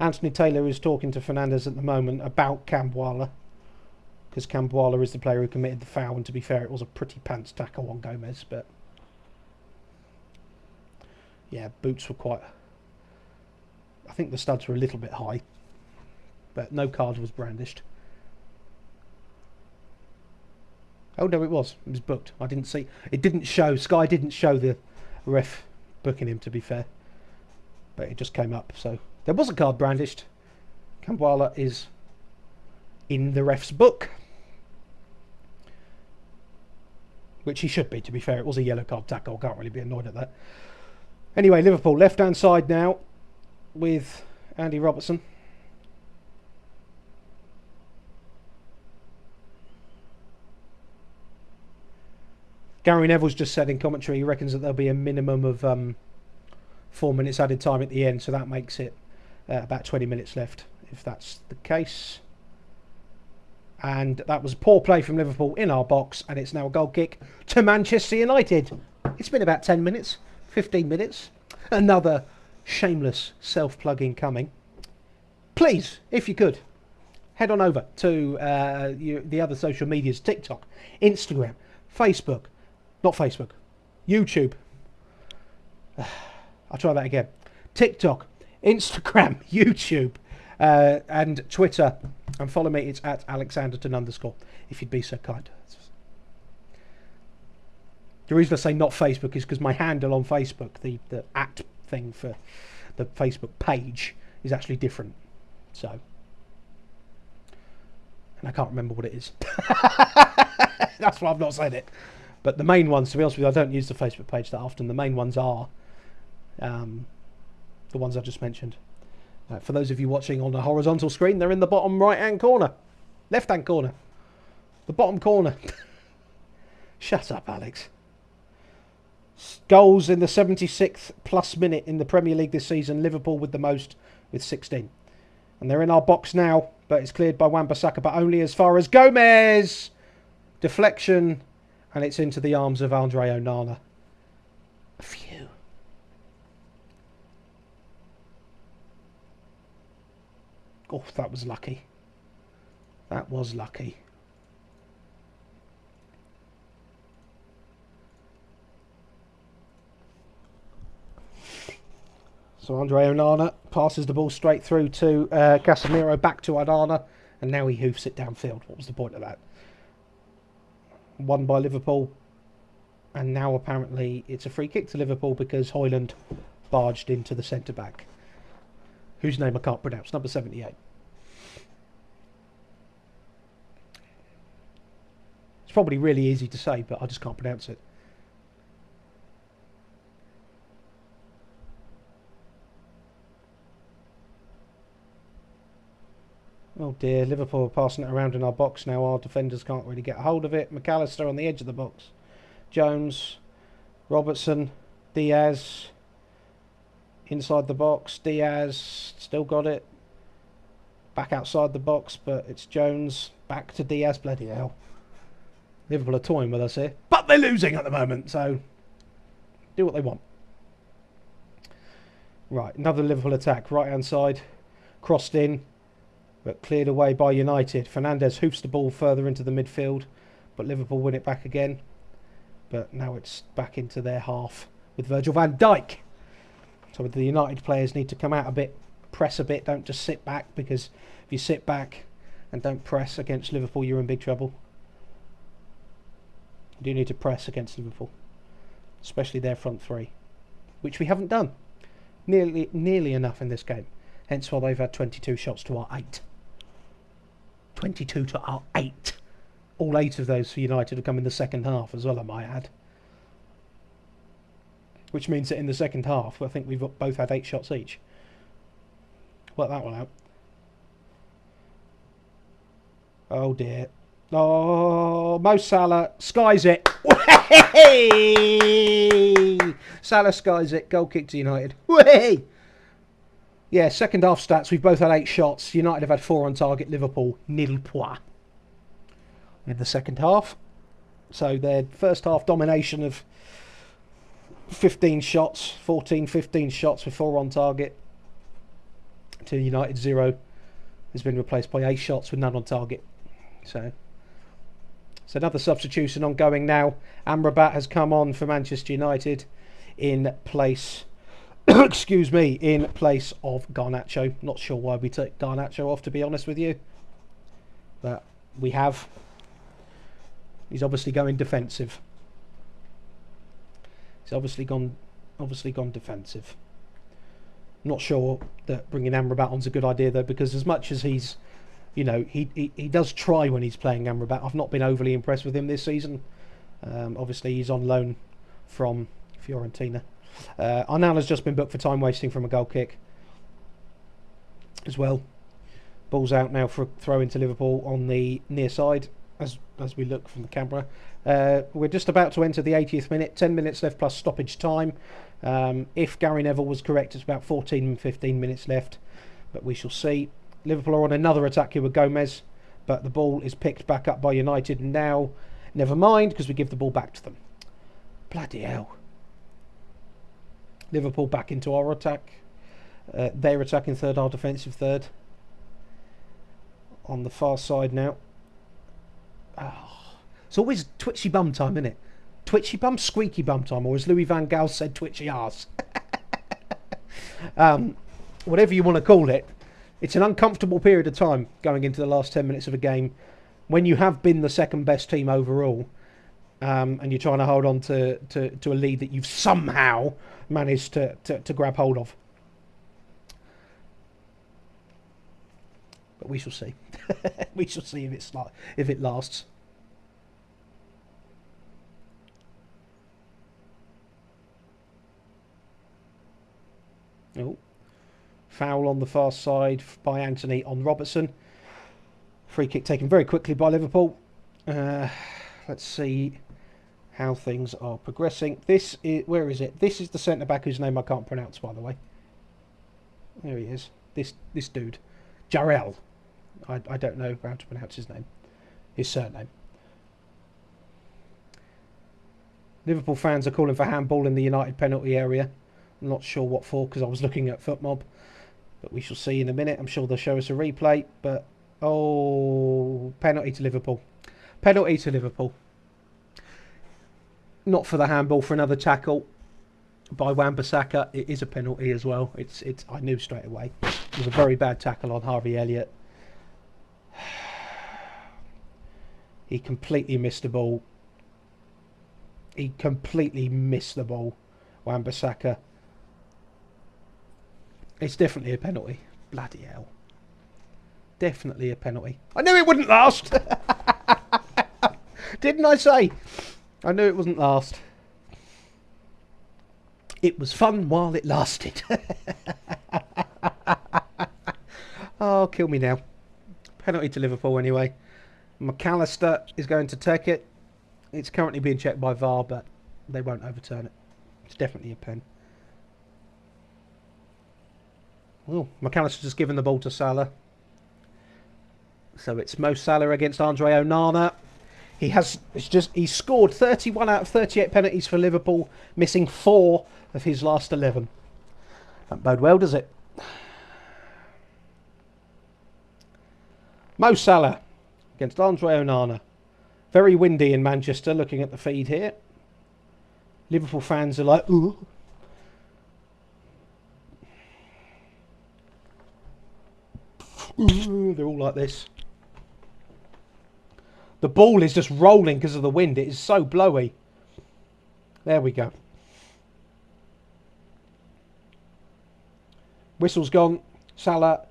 Anthony Taylor is talking to Fernandes at the moment about Camboire, because Camboire is the player who committed the foul, and to be fair, it was a pretty pants tackle on Gomez, but yeah, boots were quite... I think the studs were a little bit high, but no card was brandished. Oh no, it was booked. I didn't see. It didn't show. Sky didn't show the ref booking him, to be fair, but it just came up. So there was a card brandished. Camboire is in the ref's book, which he should be, to be fair. It was a yellow card tackle. Can't really be annoyed at that. Anyway, Liverpool left hand side now with Andy Robertson. Gary Neville's just said in commentary he reckons that there'll be a minimum of 4 minutes added time at the end, so that makes it about 20 minutes left, if that's the case. And that was poor play from Liverpool in our box, and it's now a goal kick to Manchester United. It's been about 10 minutes, 15 minutes. Another shameless self-plugging coming. Please, if you could, head on over to the other social medias, TikTok, Instagram, Facebook. Not Facebook, YouTube. I'll try that again. TikTok, Instagram, YouTube, and Twitter. And follow me, it's at Alexanderton_, if you'd be so kind. The reason I say not Facebook is because my handle on Facebook, the at thing for the Facebook page, is actually different. So, and I can't remember what it is. That's why I've not said it. But the main ones, to be honest with you, I don't use the Facebook page that often. The main ones are the ones I just mentioned. For those of you watching on the horizontal screen, they're in the bottom right-hand corner. Left-hand corner. The bottom corner. Shut up, Alex. Goals in the 76th plus minute in the Premier League this season. Liverpool with the most, with 16. And they're in our box now, but it's cleared by Wan-Bissaka, but only as far as Gomez. Deflection, and it's into the arms of Andre Onana. Phew. Oh, that was lucky. That was lucky. So Andre Onana passes the ball straight through to Casemiro, back to Onana, and now he hoofs it downfield. What was the point of that? Won by Liverpool, and now apparently it's a free kick to Liverpool because Højlund barged into the centre-back, whose name I can't pronounce, number 78. It's probably really easy to say, but I just can't pronounce it. Oh dear, Liverpool are passing it around in our box now. Our defenders can't really get a hold of it. McAllister on the edge of the box. Jones, Robertson, Diaz inside the box. Diaz still got it. Back outside the box, but it's Jones. Back to Diaz. Bloody hell. Liverpool are toying with us here. But they're losing at the moment, so do what they want. Right, another Liverpool attack. Right hand side. Crossed in, but cleared away by United. Fernandes hoofs the ball further into the midfield, but Liverpool win it back again. But now it's back into their half with Virgil van Dijk. So the United players need to come out a bit, press a bit, don't just sit back, because if you sit back and don't press against Liverpool, you're in big trouble. You do need to press against Liverpool, especially their front three, which we haven't done nearly enough in this game. Hence why they've had 22 shots to our 8. 22 to our 8. All 8 of those for United have come in the second half as well, I might add. Which means that in the second half, I think we've both had 8 shots each. Work that one out. Oh dear. Oh, Mo Salah skies it. Salah skies it. Goal kick to United. Way! Yeah, second half stats. We've both had 8 shots. United have had 4 on target. Liverpool, nil points in the second half. So their first half domination of 15 shots, 14, 15 shots with 4 on target to United 0 has been replaced by 8 shots with none on target. So another substitution ongoing now. Amrabat has come on for Manchester United in place excuse me, in place of Garnacho. Not sure why we took Garnacho off, to be honest with you, but we have. He's obviously going defensive. He's obviously gone defensive. Not sure that bringing Amrabat on's a good idea though, because as much as he's, you know, he does try when he's playing Amrabat. I've not been overly impressed with him this season. Obviously he's on loan from Fiorentina. Onana's just been booked for time wasting from a goal kick as well. Ball's out now for a throw into Liverpool on the near side as we look from the camera. We're just about to enter the 80th minute, 10 minutes left plus stoppage time. If Gary Neville was correct, it's about 14-15 minutes left, but we shall see. Liverpool are on another attack here with Gomez, but the ball is picked back up by United now. Never mind, because we give the ball back to them. Bloody hell. Liverpool back into our attack. They're attacking third, our defensive third. On the far side now. Oh, it's always twitchy bum time, isn't it? Twitchy bum, squeaky bum time, or as Louis van Gaal said, twitchy arse. Whatever you want to call it. It's an uncomfortable period of time going into the last 10 minutes of a game when you have been the second best team overall. And you're trying to hold on to a lead that you've somehow managed to grab hold of. But we shall see. We shall see if it lasts. Oh, foul on the far side by Anthony on Robertson. Free kick taken very quickly by Liverpool. Let's see how things are progressing. This is, where is it? This is the centre back whose name I can't pronounce, by the way. There he is. This dude, Jarrell. I don't know how to pronounce his name, his surname. Liverpool fans are calling for handball in the United penalty area. I'm not sure what for, because I was looking at FootMob, but we shall see in a minute. I'm sure they'll show us a replay, but Oh, penalty to Liverpool. Penalty to Liverpool. Not for the handball, for another tackle by Wan-Bissaka. It is a penalty as well. It's. I knew straight away. It was a very bad tackle on Harvey Elliott. He completely missed the ball. Wan-Bissaka. It's definitely a penalty. Bloody hell. Definitely a penalty. I knew it wouldn't last. Didn't I say? I knew it wouldn't last. It was fun while it lasted. Oh, kill me now. Penalty to Liverpool anyway. McAllister is going to take it. It's currently being checked by VAR, but they won't overturn it. It's definitely a pen. Oh, McAllister just given the ball to Salah. So it's Mo Salah against Andre Onana. He's scored 31 out of 38 penalties for Liverpool, missing 4 of his last 11. Don't bode well, does it? Mo Salah against Andre Onana. Very windy in Manchester, looking at the feed here. Liverpool fans are like, ooh. They're all like this. The ball is just rolling because of the wind. It is so blowy. There we go. Whistle's gone. Salah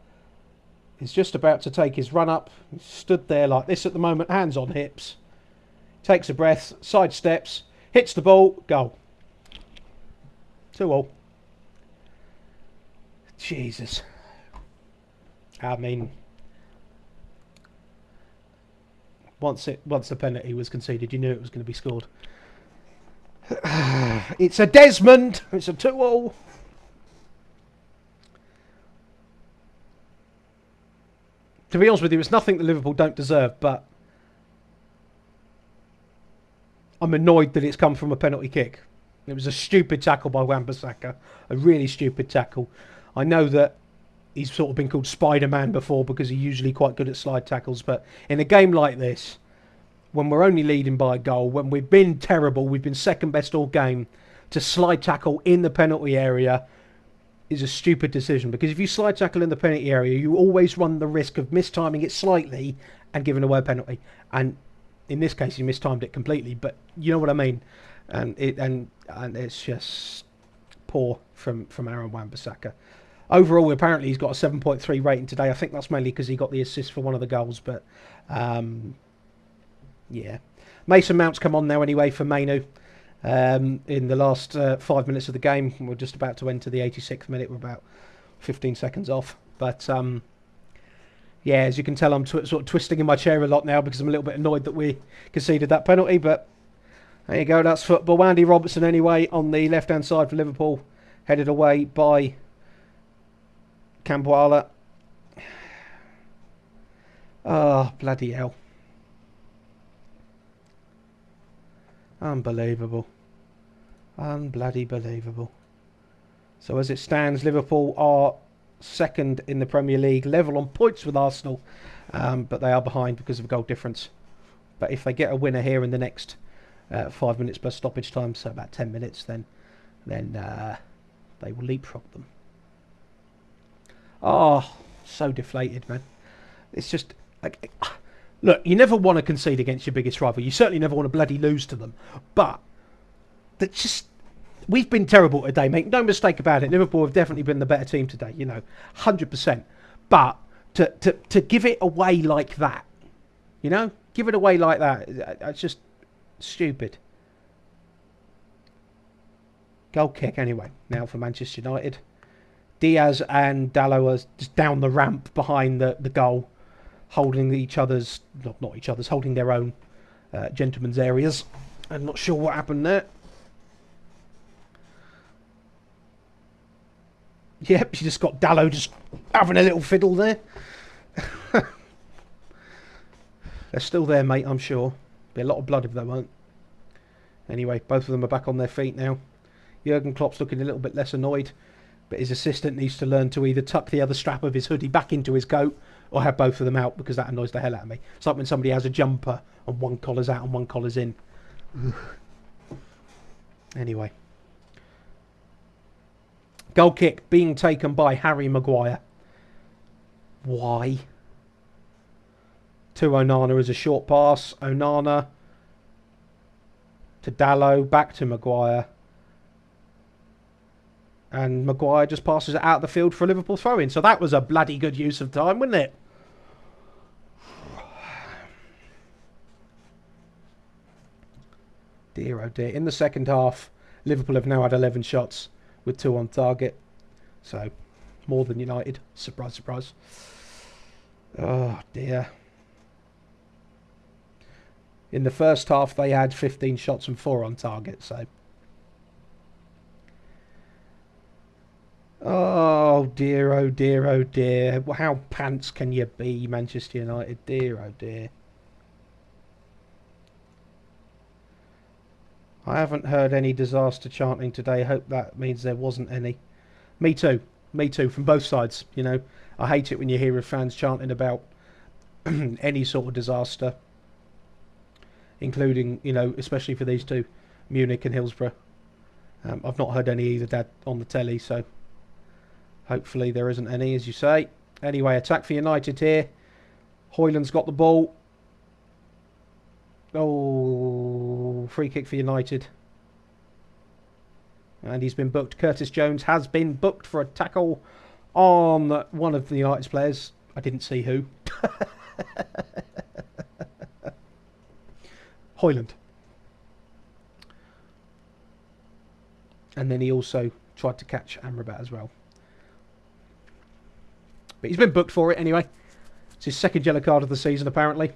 is just about to take his run up. He's stood there like this at the moment, hands on hips. Takes a breath, sidesteps, hits the ball, goal. 2-2. Jesus. I mean, once the penalty was conceded, you knew it was going to be scored. It's a Desmond. It's a 2-2. To be honest with you, it's nothing that Liverpool don't deserve, but I'm annoyed that it's come from a penalty kick. It was a stupid tackle by Wan-Bissaka. A really stupid tackle. I know that he's sort of been called Spider-Man before because he's usually quite good at slide tackles, but in a game like this, when we're only leading by a goal, when we've been terrible, we've been second best all game, to slide tackle in the penalty area is a stupid decision, because if you slide tackle in the penalty area, you always run the risk of mistiming it slightly and giving away a penalty. And in this case, he mistimed it completely, but you know what I mean. And it's just poor from Aaron Wan-Bissaka. Overall, apparently he's got a 7.3 rating today. I think that's mainly because he got the assist for one of the goals. But yeah, Mason Mount's come on now anyway for Mainu. In the last 5 minutes of the game, we're just about to enter the 86th minute. We're about 15 seconds off. But yeah, as you can tell, I'm sort of twisting in my chair a lot now because I'm a little bit annoyed that we conceded that penalty. But there you go, that's football. Andy Robertson anyway on the left-hand side for Liverpool, headed away by Camboala. Oh, bloody hell. Unbelievable. Unbelievable. So as it stands, Liverpool are second in the Premier League, level on points with Arsenal, but they are behind because of a goal difference. But if they get a winner here in the next 5 minutes plus stoppage time, so about 10 minutes, then they will leapfrog them. Oh, so deflated, man. It's just like, look, you never want to concede against your biggest rival. You certainly never want to bloody lose to them. But that's just, we've been terrible today, mate. No mistake about it. Liverpool have definitely been the better team today, 100%. But to give it away like that, give it away like that, it's just stupid. Goal kick anyway, now for Manchester United. Diaz and Dalot are just down the ramp behind the goal, holding each other's, not each other's, holding their own gentlemen's areas. I'm not sure what happened there. Yep, she just got Dalot just having a little fiddle there. They're still there, mate, I'm sure. Be a lot of blood if they weren't. Anyway, both of them are back on their feet now. Jurgen Klopp's looking a little bit less annoyed, but his assistant needs to learn to either tuck the other strap of his hoodie back into his coat or have both of them out, because that annoys the hell out of me. It's like when somebody has a jumper and one collar's out and one collar's in. Anyway. Goal kick being taken by Harry Maguire. Why? To Onana as a short pass. Onana to Dalot, back to Maguire. And Maguire just passes it out of the field for a Liverpool throw-in. So that was a bloody good use of time, wasn't it? Dear oh dear. In the second half, Liverpool have now had 11 shots with 2 on target. So, more than United. Surprise, surprise. Oh dear. In the first half, they had 15 shots and 4 on target. So, oh dear, oh dear, oh dear. How pants can you be, Manchester United? Dear, oh dear. I haven't heard any disaster chanting today. Hope that means there wasn't any. Me too. Me too, from both sides. You know, I hate it when you hear of fans chanting about any sort of disaster. Including, you know, especially for these two, Munich and Hillsborough. I've not heard any either, Dad, on the telly, so hopefully there isn't any, as you say. Anyway, attack for United here. Højlund's got the ball. Oh, free kick for United. And he's been booked. Curtis Jones has been booked for a tackle on one of the United's players. I didn't see who. Højlund. And then he also tried to catch Amrabat as well. But he's been booked for it anyway. It's his second yellow card of the season, apparently.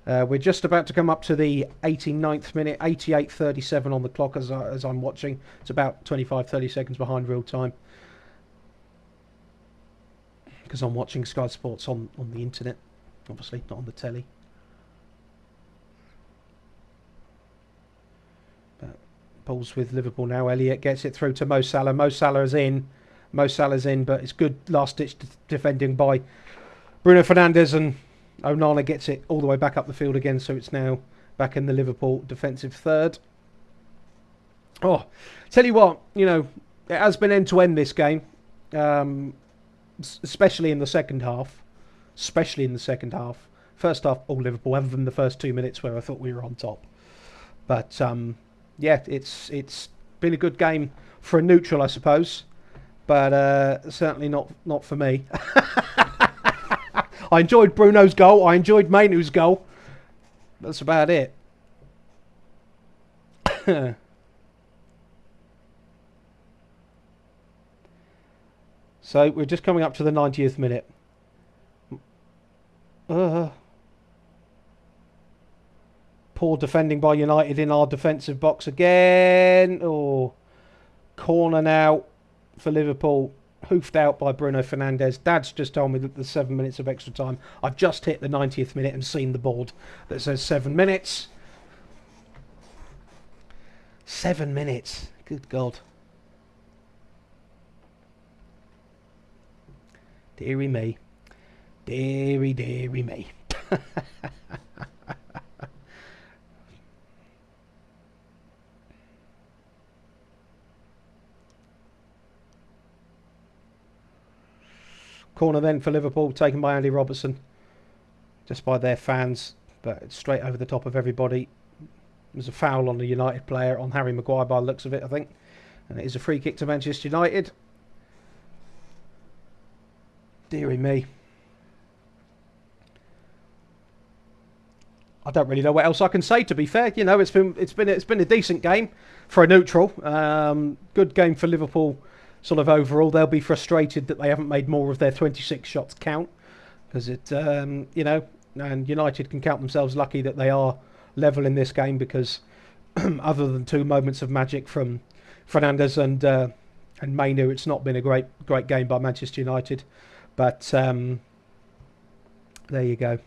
We're just about to come up to the 89th minute, 88:37 on the clock as I'm watching. It's about 25-30 seconds behind real time. Because I'm watching Sky Sports on the internet, obviously, not on the telly. But balls with Liverpool now. Elliott gets it through to Mo Salah. Mo Salah is in. Mo Salah's in, but it's good last-ditch defending by Bruno Fernandes, and Onana gets it all the way back up the field again, so it's now back in the Liverpool defensive third. Oh, tell you what, you know, it has been end-to-end this game, especially in the second half. Especially in the second half. First half, all Liverpool, other than the first 2 minutes where I thought we were on top. But, yeah, it's been a good game for a neutral, I suppose. But certainly not for me. I enjoyed Bruno's goal. I enjoyed Mainoo's goal. That's about it. So we're just coming up to the 90th minute. Poor defending by United in our defensive box again. Oh, corner now for Liverpool. Hoofed out by Bruno Fernandes. Dad's just told me that there's 7 minutes of extra time. I've just hit the 90th minute and seen the board that says 7 minutes. 7 minutes. Good God. Deary me. Deary, deary me. Corner then for Liverpool, taken by Andy Robertson. Just by their fans, but straight over the top of everybody. There's a foul on the United player, on Harry Maguire by the looks of it, I think. And it is a free kick to Manchester United. Deary me. I don't really know what else I can say, to be fair. You know, it's been a decent game for a neutral. Good game for Liverpool. Sort of overall, they'll be frustrated that they haven't made more of their 26 shots count, because it, you know, and United can count themselves lucky that they are level in this game, because other than 2 moments of magic from Fernandes and Mainoo, it's not been a great game by Manchester United. But there you go.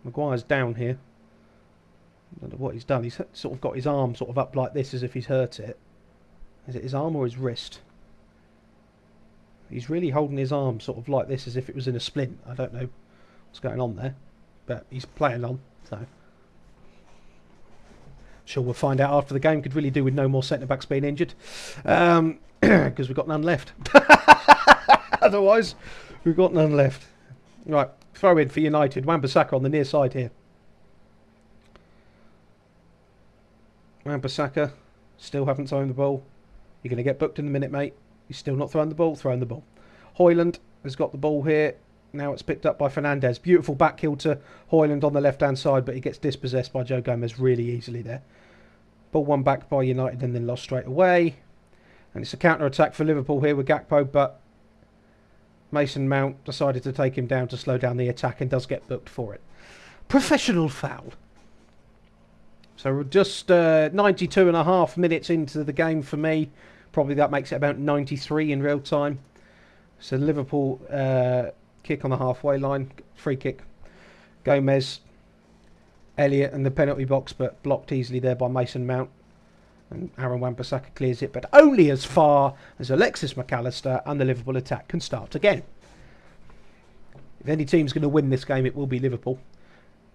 Maguire's down here. I don't know what he's done. He's sort of got his arm sort of up like this as if he's hurt it. Is it his arm or his wrist? He's really holding his arm sort of like this as if it was in a splint. I don't know what's going on there, but he's playing on, so sure we'll find out after the game. Could really do with no more centre-backs being injured, because we've got none left. Otherwise, we've got none left. Right, throw in for United. Wan-Bissaka on the near side here. Wan-Bissaka still haven't thrown the ball. You're going to get booked in a minute, mate. He's still not throwing the ball. Throwing the ball. Hoyland has got the ball here. Now it's picked up by Fernandez. Beautiful back heel to Hoyland on the left-hand side, but he gets dispossessed by Joe Gomez really easily there. Ball won back by United and then lost straight away. And it's a counter-attack for Liverpool here with Gakpo, but Mason Mount decided to take him down to slow down the attack and does get booked for it. Professional foul. So we're just 92.5 minutes into the game for me. Probably that makes it about 93 in real time. So Liverpool kick on the halfway line. Free kick. Gomez, Elliott in the penalty box, but blocked easily there by Mason Mount. And Aaron Wan-Bissaka clears it, but only as far as Alexis McAllister and the Liverpool attack can start again. If any team's going to win this game, it will be Liverpool.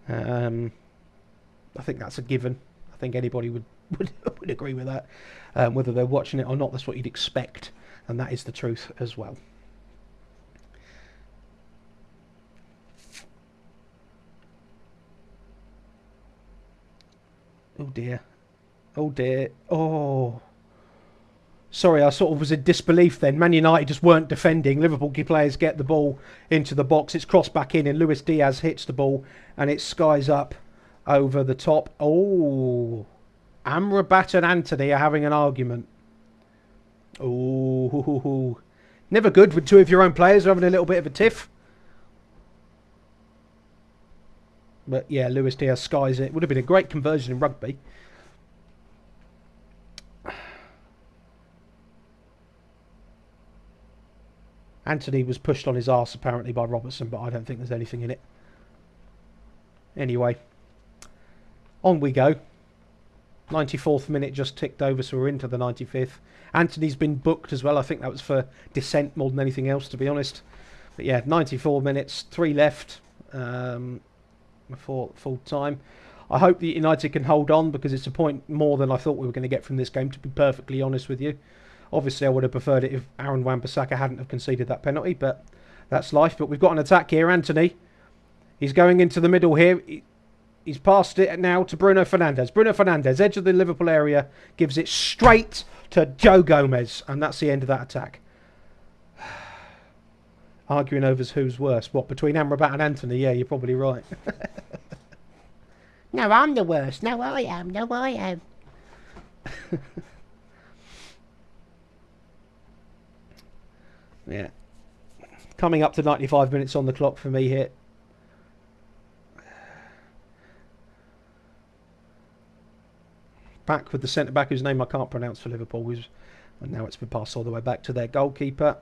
I think that's a given. I think anybody would agree with that. Whether they're watching it or not, that's what you'd expect. And that is the truth as well. Oh dear. Oh dear. Oh. Sorry, I sort of was in disbelief then. Man United just weren't defending. Liverpool players get the ball into the box. It's crossed back in and Luis Diaz hits the ball and it skies up over the top. Oh. Amrabat and Anthony are having an argument. Oh. Never good when two of your own players are having a little bit of a tiff. But yeah, Luis Diaz skies it. Would have been a great conversion in rugby. Anthony was pushed on his arse apparently by Robertson, but I don't think there's anything in it. Anyway, on we go. 94th minute just ticked over, so we're into the 95th. Anthony's been booked as well. I think that was for dissent more than anything else, to be honest. But yeah, 94 minutes, 3 left before full time. I hope that United can hold on because it's a point more than I thought we were going to get from this game, to be perfectly honest with you. Obviously, I would have preferred it if Aaron Wan-Bissaka hadn't have conceded that penalty, but that's life. But we've got an attack here. Anthony, he's going into the middle here. He's passed it now to Bruno Fernandes. Bruno Fernandes, edge of the Liverpool area, gives it straight to Joe Gomez, and that's the end of that attack. Arguing over who's worse. What, between Amrabat and Anthony? Yeah, you're probably right. No, I'm the worst. No, I am. No, I am. Yeah. Coming up to 95 minutes on the clock for me here. Back with the centre-back whose name I can't pronounce for Liverpool. And now it's been passed all the way back to their goalkeeper,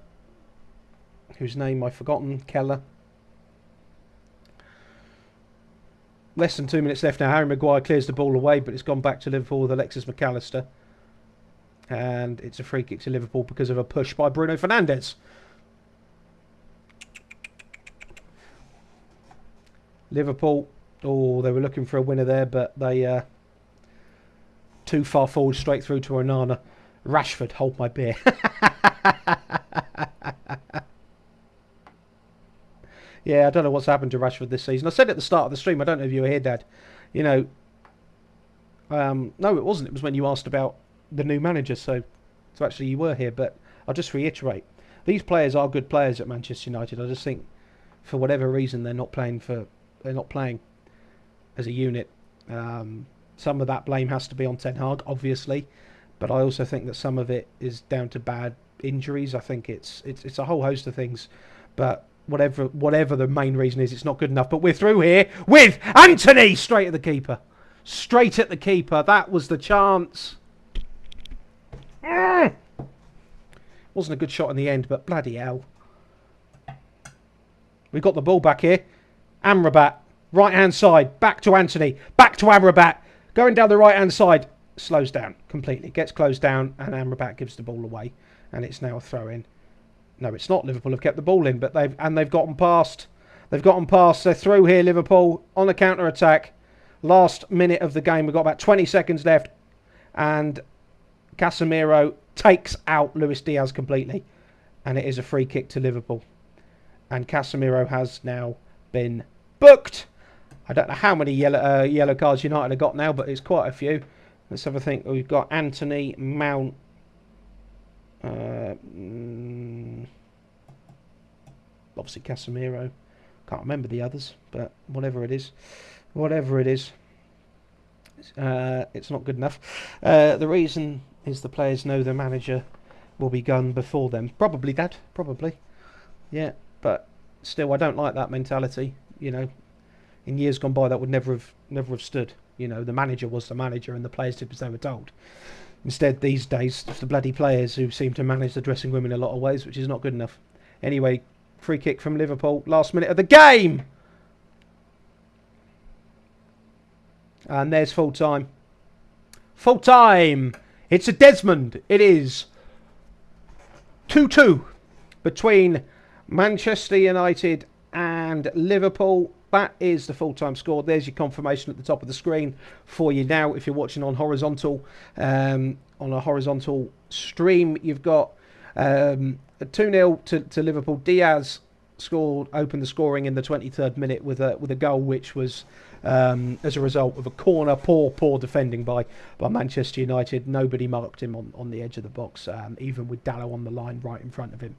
whose name I've forgotten. Keller. Less than 2 minutes left now. Harry Maguire clears the ball away, but it's gone back to Liverpool with Alexis McAllister. And it's a free kick to Liverpool because of a push by Bruno Fernandes. Liverpool, oh, they were looking for a winner there, but they too far forward, straight through to Onana. Rashford, hold my beer. Yeah, I don't know what's happened to Rashford this season. I said at the start of the stream, I don't know if you were here, Dad. You know, no, it wasn't. It was when you asked about the new manager, so actually you were here. But I'll just reiterate, these players are good players at Manchester United. I just think, for whatever reason, they're not playing as a unit. Some of that blame has to be on Ten Hag, obviously, but I also think that some of it is down to bad injuries. I think it's a whole host of things, but whatever the main reason is, it's not good enough. But we're through here with Anthony straight at the keeper. Straight at the keeper. That was the chance. Wasn't a good shot in the end, but bloody hell. We've got the ball back here. Amrabat, right hand side, back to Anthony, back to Amrabat, going down the right hand side. slows down completely, gets closed down, and Amrabat gives the ball away, and it's now a throw in. No, it's not. Liverpool have kept the ball in, but they've gotten past. They've gotten past. They're through here. Liverpool on a counter attack. Last minute of the game. We've got about 20 seconds left, and Casemiro takes out Luis Diaz completely, and it is a free kick to Liverpool. And Casemiro has now been booked. I don't know how many yellow cards United have got now, but it's quite a few. Let's have a think. We've got Anthony, Mount. Obviously Casemiro. Can't remember the others, but whatever it is, it's not good enough. The reason is the players know the manager will be gone before them. Probably, Dad. Probably. Yeah, but still, I don't like that mentality. You know, in years gone by, that would never have stood. You know, the manager was the manager, and the players did as they were told. Instead, these days, it's the bloody players who seem to manage the dressing room in a lot of ways, which is not good enough. Anyway, free kick from Liverpool, last minute of the game! And there's full time. Full time! It's a Desmond. It is 2-2 between Manchester United and Liverpool. That is the full-time score. There's your confirmation at the top of the screen for you now. If you're watching on horizontal, on a horizontal stream, you've got a 2-0 to Liverpool. Diaz opened the scoring in the 23rd minute with a goal which was as a result of a corner. Poor defending by Manchester United. Nobody marked him on the edge of the box, even with Dallo on the line right in front of him.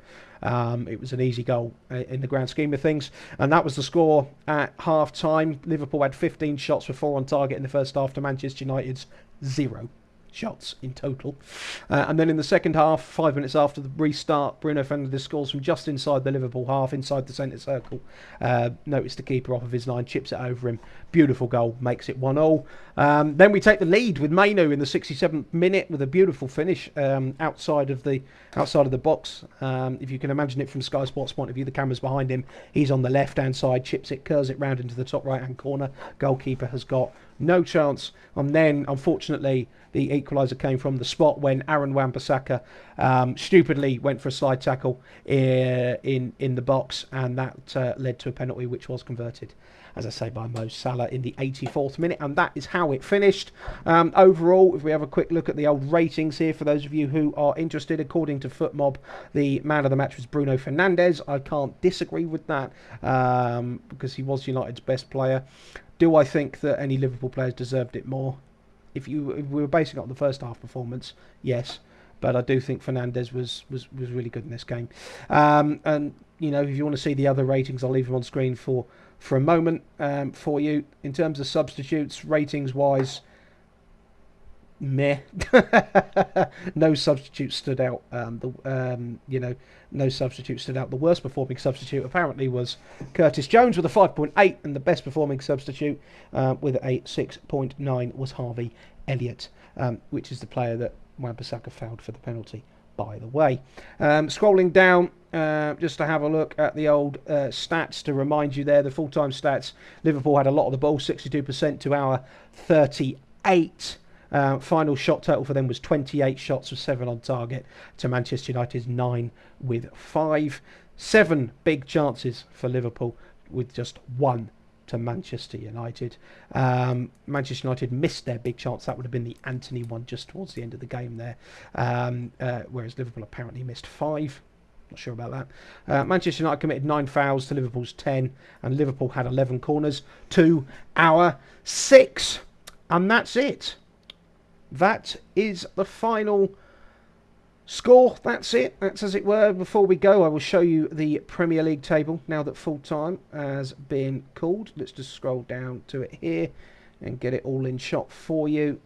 It was an easy goal in the grand scheme of things, and that was the score at half time. Liverpool had 15 shots for 4 on target in the first half to Manchester United's 0 shots in total. And then in the second half, 5 minutes after the restart, Bruno Fernandes scores from just inside the Liverpool half, inside the centre circle. Noticed the keeper off of his line, chips it over him. Beautiful goal, makes it 1-0. Then we take the lead with Mainu in the 67th minute with a beautiful finish outside of the box. If you can imagine it from Sky Sports' point of view, the camera's behind him. He's on the left-hand side, chips it, curls it round into the top right-hand corner. Goalkeeper has got no chance. And then, unfortunately, the equaliser came from the spot when Aaron Wan-Bissaka stupidly went for a slide tackle in the box, and that led to a penalty which was converted, as I say, by Mo Salah in the 84th minute, and that is how it finished. Overall, if we have a quick look at the old ratings here, for those of you who are interested, according to FootMob, the man of the match was Bruno Fernandes. I can't disagree with that because he was United's best player. Do I think that any Liverpool players deserved it more? If we were basing it on the first half performance, yes. But I do think Fernandes was really good in this game. And, you know, if you want to see the other ratings, I'll leave them on screen for a moment for you. In terms of substitutes, ratings-wise, meh. No substitute stood out. No substitute stood out. The worst performing substitute apparently was Curtis Jones with a 5.8, and the best performing substitute with a 6.9 was Harvey Elliott, which is the player that Wan-Bissaka fouled for the penalty, by the way. Scrolling down, just to have a look at the old stats to remind you there, the full-time stats. Liverpool had a lot of the ball, 62% to our 38. Final shot total for them was 28 shots with 7 on target to Manchester United's 9 with 5. 7 big chances for Liverpool with just 1 to Manchester United. Manchester United missed their big chance. That would have been the Anthony one just towards the end of the game there. Whereas Liverpool apparently missed 5. Not sure about that. Manchester United committed 9 fouls to Liverpool's 10, and Liverpool had 11 corners to our 6. And that's it. That is the final score. That's it. That's as it were. Before we go, I will show you the Premier League table now that full time has been called. Let's just scroll down to it here and get it all in shot for you.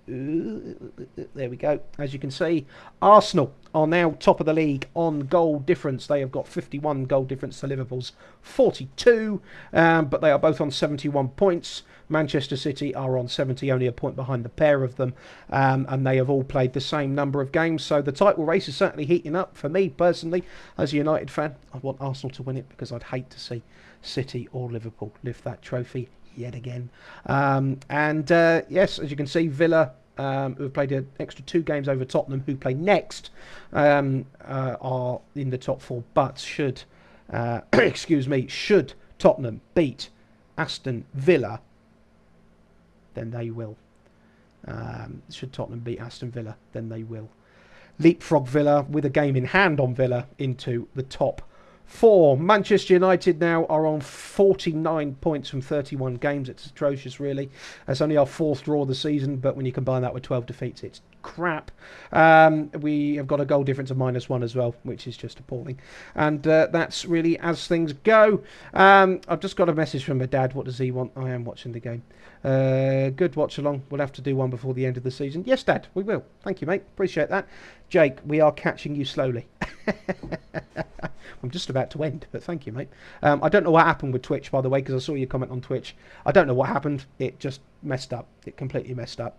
There we go. As you can see, Arsenal are now top of the league on goal difference. They have got 51 goal difference to Liverpool's 42, but they are both on 71 points. Manchester City are on 70, only a point behind the pair of them, and they have all played the same number of games. So the title race is certainly heating up for me personally. As a United fan, I want Arsenal to win it because I'd hate to see City or Liverpool lift that trophy yet again. Yes, as you can see, Villa who have played an extra 2 games over Tottenham, who play next, are in the top 4. But should, should Tottenham beat Aston Villa, then they will. Should Tottenham beat Aston Villa, then they will leapfrog Villa with a game in hand on Villa into the top 4. Manchester United now are on 49 points from 31 games. It's atrocious, really. It's only our 4th draw of the season, but when you combine that with 12 defeats, it's crap. We have got a goal difference of -1 as well, which is just appalling. And that's really as things go. I've just got a message from my dad. What does he want? I am watching the game. Good watch along. We'll have to do one before the end of the season. Yes, Dad, we will. Thank you, mate. Appreciate that. Jake, we are catching you slowly. I'm just about to end, but thank you, mate. I don't know what happened with Twitch, by the way, because I saw your comment on Twitch. I don't know what happened. It just messed up. It completely messed up.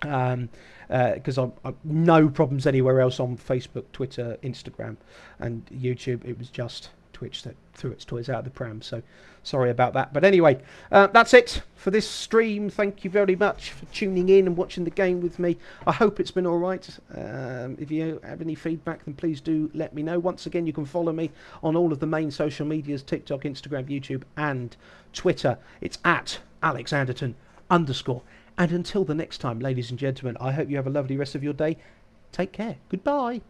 Because I've no problems anywhere else on Facebook, Twitter, Instagram, and YouTube. It was just Twitch that threw its toys out of the pram. So sorry about that. But anyway, that's it for this stream. Thank you very much for tuning in and watching the game with me. I hope it's been all right. If you have any feedback, then please do let me know. Once again, you can follow me on all of the main social medias: TikTok, Instagram, YouTube, and Twitter. It's at @AlexAnderton_. And until the next time, ladies and gentlemen, I hope you have a lovely rest of your day. Take care. Goodbye.